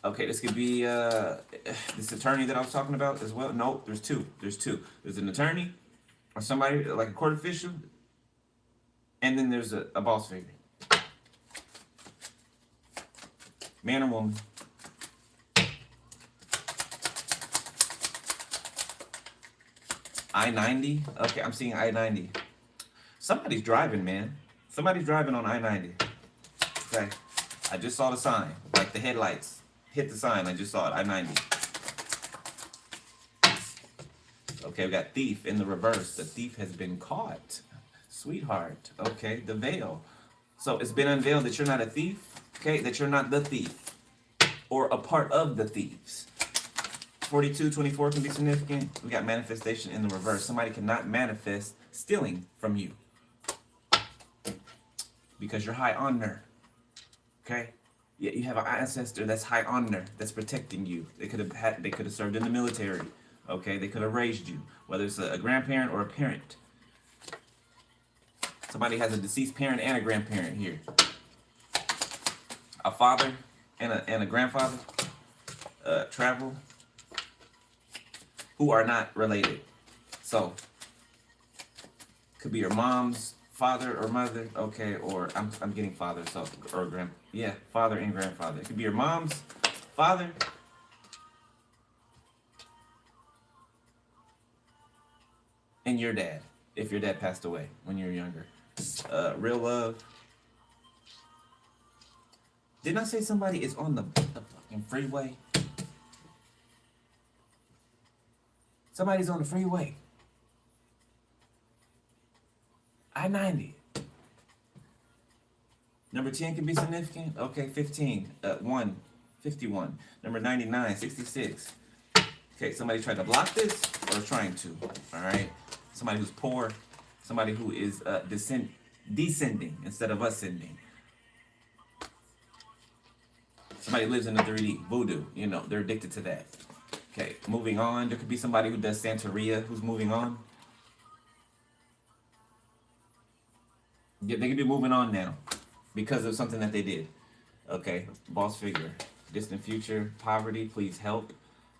Okay, this could be this attorney that I was talking about as well. No, there's two. There's an attorney or somebody like a court official, and then there's a boss figure. Man or woman. I-90? Okay, I'm seeing I-90. Somebody's driving, man. Somebody's driving on I-90. Okay, I just saw the sign. Like the headlights hit the sign. I just saw it, I-90. Okay, we got thief in the reverse. The thief has been caught. Sweetheart. Okay, the veil. So it's been unveiled that you're not a thief. Okay, that you're not the thief. Or a part of the thieves. 42-24 can be significant. We got manifestation in the reverse. Somebody cannot manifest stealing from you. Because you're high honor. Okay? Yeah, you have an ancestor that's high honor, that's protecting you. They could have served in the military. Okay, they could have raised you, whether it's a grandparent or a parent. Somebody has a deceased parent and a grandparent here. A father and a grandfather travel, who are not related. So could be your mom's father or mother, okay, or I'm getting father, so or father and grandfather. It could be your mom's father and your dad, if your dad passed away when you were younger. Real love. Didn't I say somebody is on the fucking freeway? Somebody's on the freeway. I-90. Number 10 can be significant. Okay, 15. 51. Number 99, 66. Okay, somebody tried to block this or trying to. All right. Somebody who's poor. Somebody who is descending instead of ascending. Somebody lives in the 3D. Voodoo. You know, they're addicted to that. Okay, moving on. There could be somebody who does Santeria who's moving on. Yeah, they could be moving on now because of something that they did. Okay, boss figure. Distant future, poverty, please help.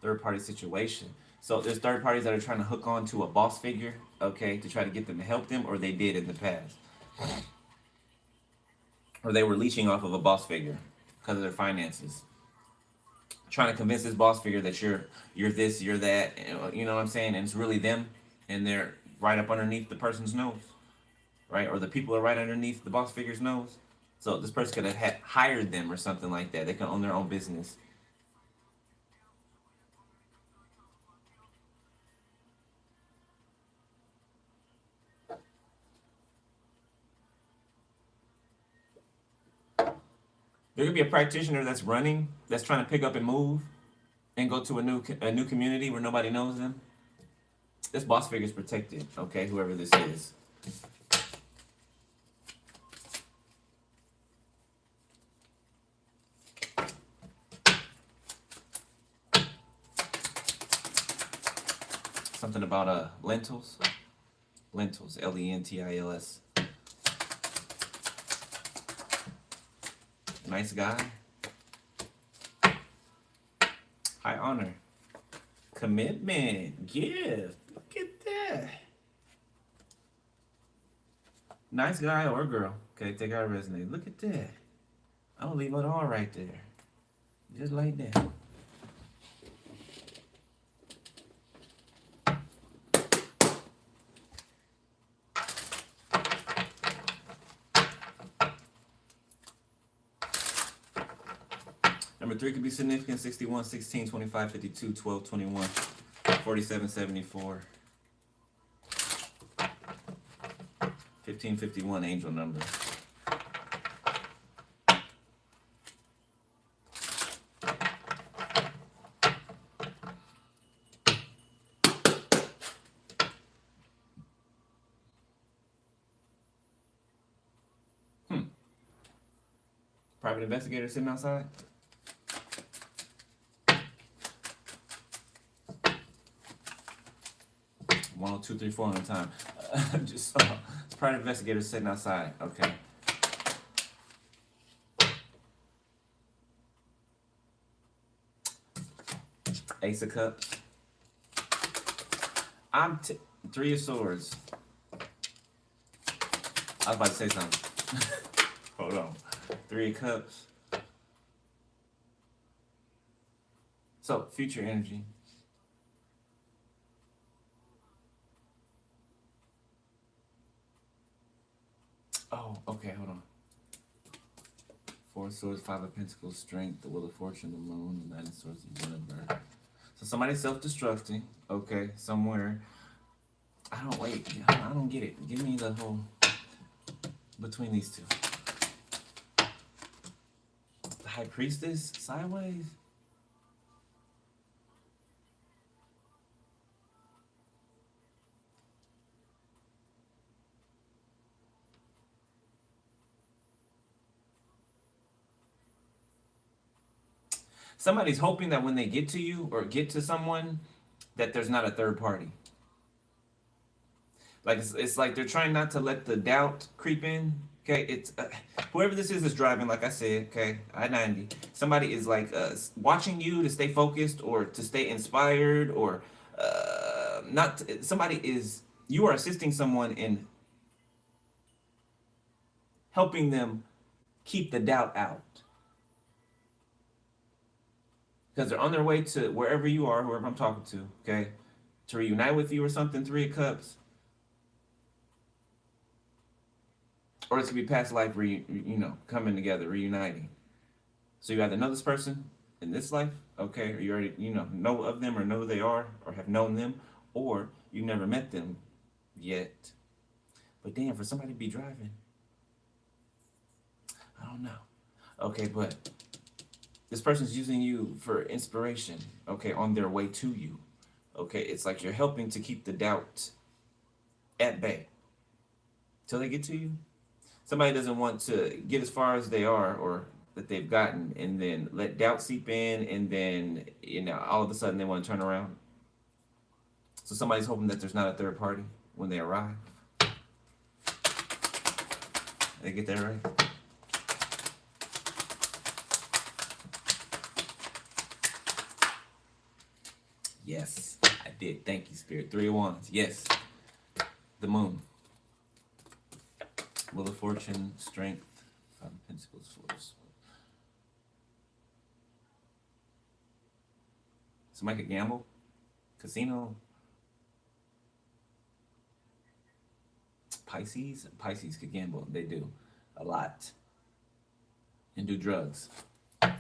Third party situation. So there's third parties that are trying to hook on to a boss figure, okay, to try to get them to help them, or they did in the past. Or they were leeching off of a boss figure because of their finances. trying to convince this boss figure that you're this, you're that, you know what I'm saying? And it's really them, and they're right up underneath the person's nose, right? Or the people are right underneath the boss figure's nose. So this person could have hired them or something like that. They can own their own business. There could be a practitioner that's running, that's trying to pick up and move, and go to a new community where nobody knows them. This boss figure is protected, okay? Whoever this is. Something about lentils. Lentils, Lentils. Nice guy. High honor. Commitment. Give. Look at that. Nice guy or girl. Okay, take our resume. Look at that. I'll leave it all right there. Just like that. Number 3 could be significant. 61, 16, 25, 52, 12, 21, 47, 74. 1551, angel number. Private investigator sitting outside. One, 2, 3, 4 on the time. Just private investigator sitting outside. Okay. Ace of Cups. Three of Swords. I was about to say something. Hold on. 3 of Cups. So, future energy. Oh, okay, hold on. 4 of Swords, 5 of Pentacles, Strength, the Wheel of Fortune, the Moon, the 9 of Swords, the Universe. So somebody's self-destructing, okay, somewhere. I don't get it. Give me the whole between these two. The High Priestess, sideways. Somebody's hoping that when they get to you or get to someone, that there's not a third party. Like it's like they're trying not to let the doubt creep in. Okay, it's whoever this is driving. Like I said, okay, I-90. Somebody is like watching you to stay focused or to stay inspired or not. Somebody is you are assisting someone in helping them keep the doubt out. Because they're on their way to wherever you are, whoever I'm talking to, okay, to reunite with you or something, 3 of Cups. Or it's going to be past life, coming together, reuniting. So you either know this person in this life, okay, or you already, know of them or know who they are or have known them, or you never met them yet. But damn, for somebody to be driving, I don't know. Okay, but this person's using you for inspiration, okay, on their way to you. Okay, it's like you're helping to keep the doubt at bay till they get to you. Somebody doesn't want to get as far as they are or that they've gotten and then let doubt seep in and then, all of a sudden they want to turn around. So somebody's hoping that there's not a third party when they arrive. Did I get that right? Yes, I did. Thank you, Spirit. 3 of Wands. Yes. The Moon. Wheel of Fortune, Strength, 5 of Pentacles, Swords. Somebody could gamble, casino. Pisces could gamble. They do a lot and do drugs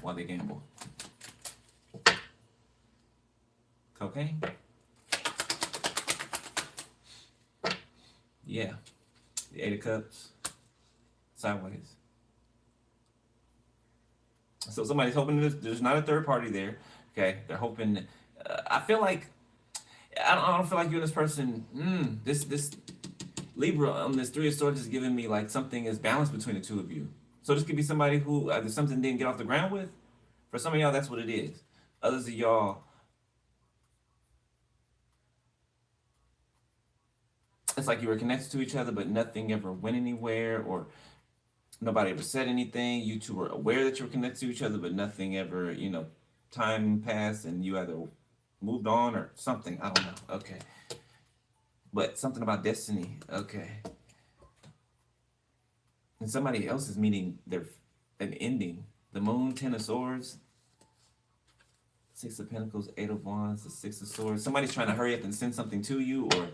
while they gamble. Cocaine. Yeah. The Eight of Cups. Sideways. So somebody's hoping there's not a third party there. Okay, they're hoping. I feel like I don't feel like you and this person. This Libra on this Three of Swords is giving me like something is balanced between the two of you. So this could be somebody who either something didn't get off the ground with. For some of y'all, that's what it is. Others of y'all, it's like you were connected to each other, but nothing ever went anywhere, or nobody ever said anything. You two were aware that you were connected to each other, but nothing ever, time passed and you either moved on or something. I don't know. Okay. But something about destiny. Okay. And somebody else is meeting an ending. The Moon, Ten of Swords, Six of Pentacles, Eight of Wands, the Six of Swords. Somebody's trying to hurry up and send something to you, or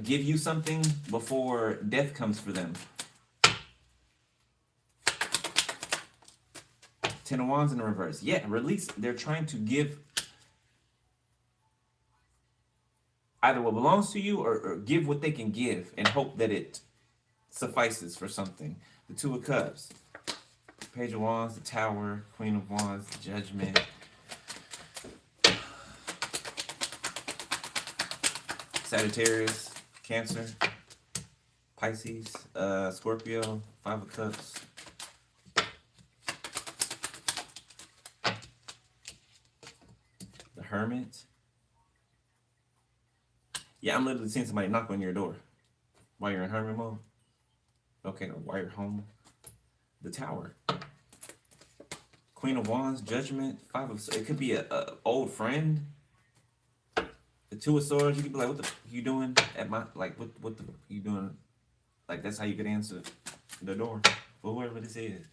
give you something before death comes for them. Ten of Wands in the reverse. Yeah, release. They're trying to give either what belongs to you, or give what they can give and hope that it suffices for something. The Two of Cups. Page of Wands, the Tower, Queen of Wands, the Judgment. Sagittarius, Cancer, Pisces, Scorpio, Five of Cups. The Hermit. Yeah, I'm literally seeing somebody knock on your door while you're in hermit mode. Okay, or while you're home. The Tower. Queen of Wands, Judgment, Five of... It could be a old friend. The Two of Swords, you could be like, what the you doing at my... Like, what the you doing? Like, that's how you could answer the door. For whoever this is.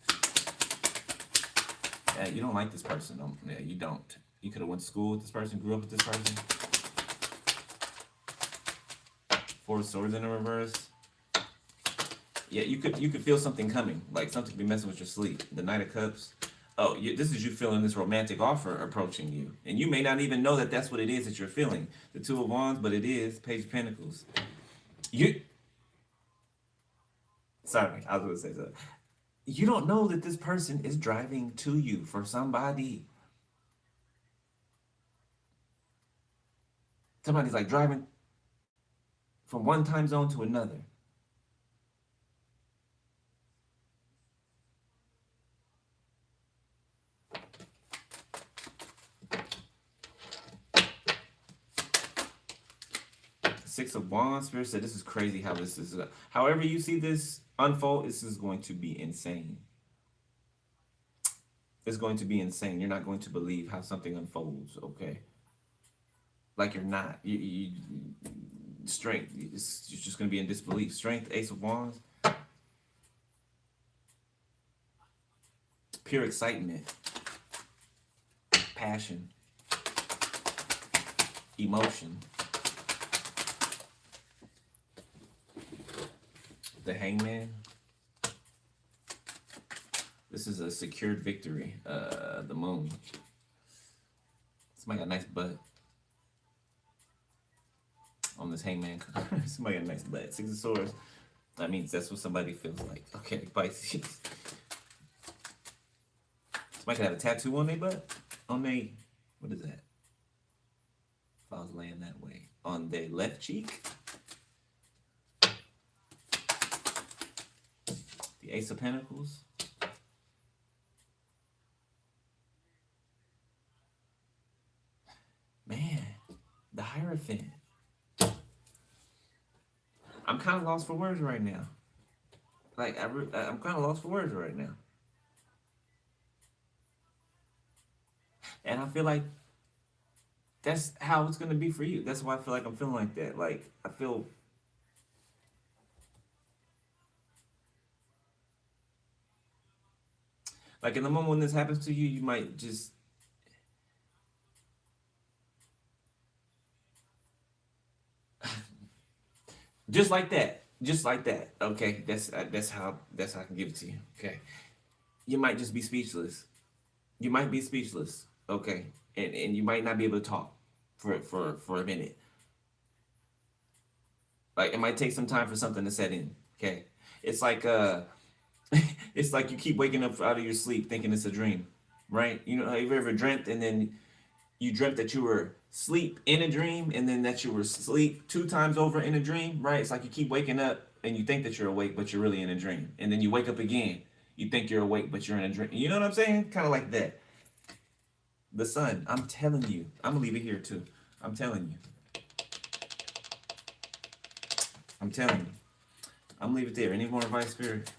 Yeah, you don't like this person. Yeah, you don't. You could have went to school with this person, grew up with this person. Four of Swords in the reverse. Yeah, you could feel something coming, like something could be messing with your sleep. The Knight of Cups. Oh, this is you feeling this romantic offer approaching you, and you may not even know that that's what it is that you're feeling. The Two of Wands, but it is Page of Pentacles. Sorry, I was going to say something. You don't know that this person is driving to you for somebody. Somebody's like driving from one time zone to another. Six of Wands. Spirit said this is crazy how this is. However you see this unfold, this is going to be insane. It's going to be insane. You're not going to believe how something unfolds, okay? Like you're not. Strength. You're just going to be in disbelief. Strength, Ace of Wands. Pure excitement. Passion. Emotion. The Hangman. This is a secured victory. The Moon. Somebody got a nice butt. On this Hangman card. Somebody got a nice butt. Six of Swords. That means that's what somebody feels like. Okay, Pisces. Somebody could have a tattoo on their butt. On their, what is that? If I was laying that way. On their left cheek. The Ace of Pentacles. Man, the Hierophant. I'm kind of lost for words right now. Like, I'm kind of lost for words right now. And I feel like that's how it's going to be for you. That's why I feel like I'm feeling like that. Like, I feel... Like, in the moment when this happens to you, you might just... Just like that. Just like that. Okay. That's how I can give it to you. Okay. You might just be speechless. You might be speechless. Okay. And you might not be able to talk for a minute. Like it might take some time for something to set in. Okay. It's like it's like you keep waking up out of your sleep thinking it's a dream. Right? You know, have you ever dreamt and then you dreamt that you were asleep in a dream and then that you were asleep two times over in a dream, right? It's like you keep waking up and you think that you're awake, but you're really in a dream. And then you wake up again. You think you're awake, but you're in a dream. You know what I'm saying? Kind of like that. The sun, I'm telling you. I'm going to leave it here too. I'm telling you. I'm telling you. I'm going to leave it there. Any more advice, Spirit,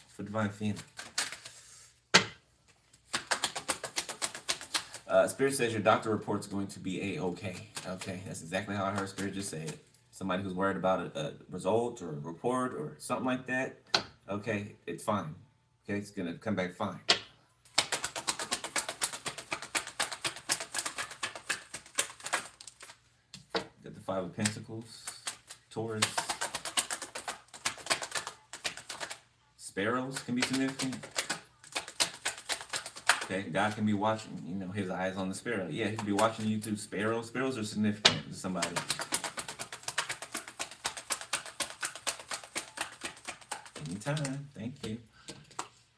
for divine feeling? Spirit says your doctor report's going to be a-okay. Okay, that's exactly how I heard Spirit just say it. Somebody who's worried about a result or a report or something like that. Okay, it's fine. Okay, it's going to come back fine. Got the Five of Pentacles, Taurus. Sparrows can be significant. Okay, God can be watching, you know, his eyes on the sparrow. Yeah, he can be watching you through sparrows. Sparrows are significant to somebody. Anytime. Thank you.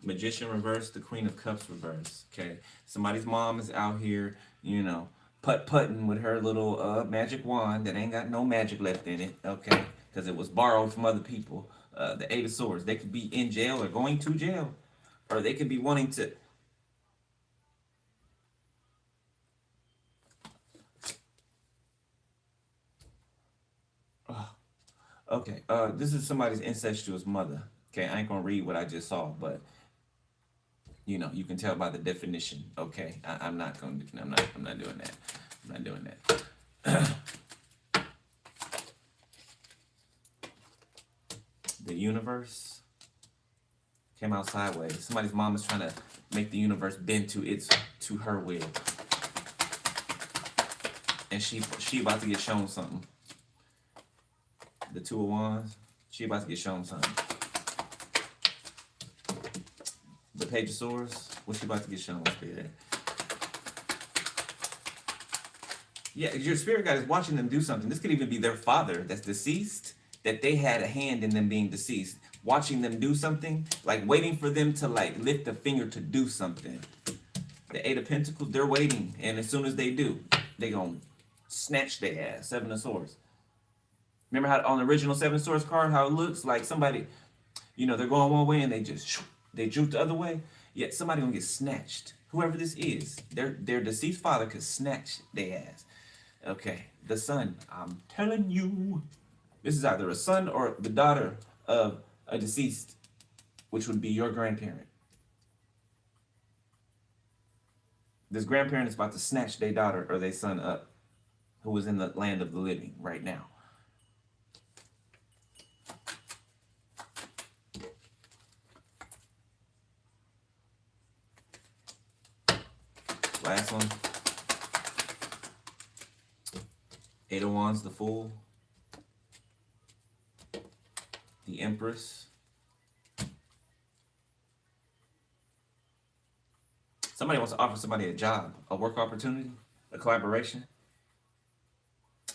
Magician reverse, the Queen of Cups reverse. Okay, somebody's mom is out here, you know, putting with her little magic wand that ain't got no magic left in it. Okay, because it was borrowed from other people. The Eight of Swords. They could be in jail or going to jail, or they could be wanting to. Okay, this is somebody's incestuous mother. Okay, I ain't gonna read what I just saw, but you know, you can tell by the definition. Okay, I'm not gonna. I'm not doing that. I'm not doing that. The universe came out sideways. Somebody's mom is trying to make the universe bend to her will, and she about to get shown something. The Two of Wands, she about to get shown something. The Page of Swords, what she about to get shown, Spirit? Yeah, your spirit guide is watching them do something. This could even be their father that's deceased, that they had a hand in them being deceased. Watching them do something, like waiting for them to like lift a finger to do something. The Eight of Pentacles, they're waiting, and as soon as they do, they gonna snatch their ass. Seven of Swords. Remember how on the original Seven of Swords card, how it looks like somebody, you know, they're going one way and they juke the other way. Yet somebody gonna get snatched. Whoever this is, their deceased father could snatch their ass. Okay, the son. I'm telling you, this is either a son or the daughter of a deceased, which would be your grandparent. This grandparent is about to snatch their daughter or their son up, who is in the land of the living right now. Last one. Eight of Wands, the Fool. The Empress. Somebody wants to offer somebody a job, a work opportunity, a collaboration.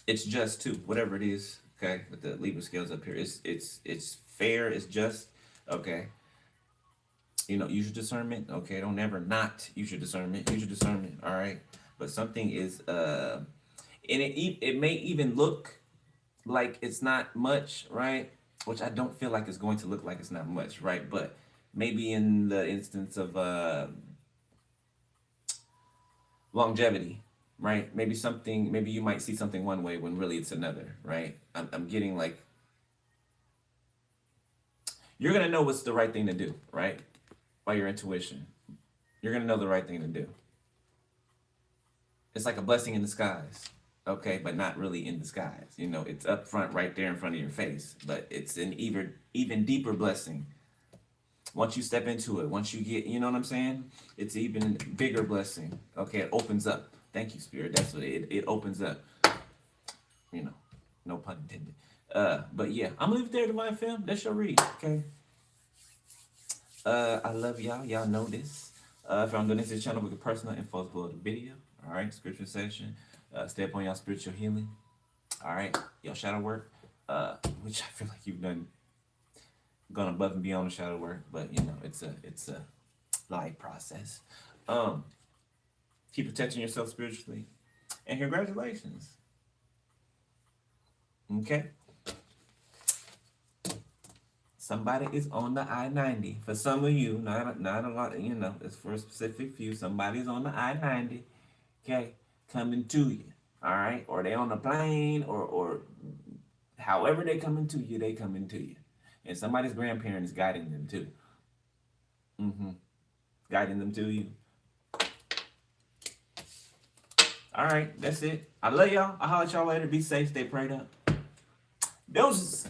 It's just too, whatever it is. Okay, with the Libra scales up here, it's fair, it's just. Okay. You know, use your discernment. Okay, don't ever not use your discernment. Use your discernment. All right, but something is and it may even look like it's not much, right? Which I don't feel like it's going to look like it's not much, right? But maybe in the instance of longevity, right? Maybe you might see something one way when really it's another, right? I'm getting like you're gonna know what's the right thing to do, right? By your intuition. You're going to know the right thing to do. It's like a blessing in disguise, okay? But not really in disguise. You know, it's up front right there in front of your face. But it's an even deeper blessing. Once you step into it, once you get, you know what I'm saying? It's an even bigger blessing. Okay, it opens up. Thank you, Spirit. That's what it opens up. You know, no pun intended. But yeah, I'm gonna leave it there, Divine Fem. That's your reading, okay? I love y'all. Y'all know this. If I'm doing this channel with the personal info below the video. All right, scripture section. Stay up on y'all spiritual healing. All right, y'all shadow work. Which I feel like you've gone above and beyond the shadow work, but you know it's a life process. Keep protecting yourself spiritually, and congratulations. Okay. Somebody is on the I-90. For some of you, not a lot, you know, it's for a specific few. Somebody's on the I-90, okay, coming to you, all right? Or they on the plane, or however they coming to you, they coming to you. And somebody's grandparent is guiding them too. Guiding them to you. All right, that's it. I love y'all. I'll holler at y'all later. Be safe, stay prayed up. Doses.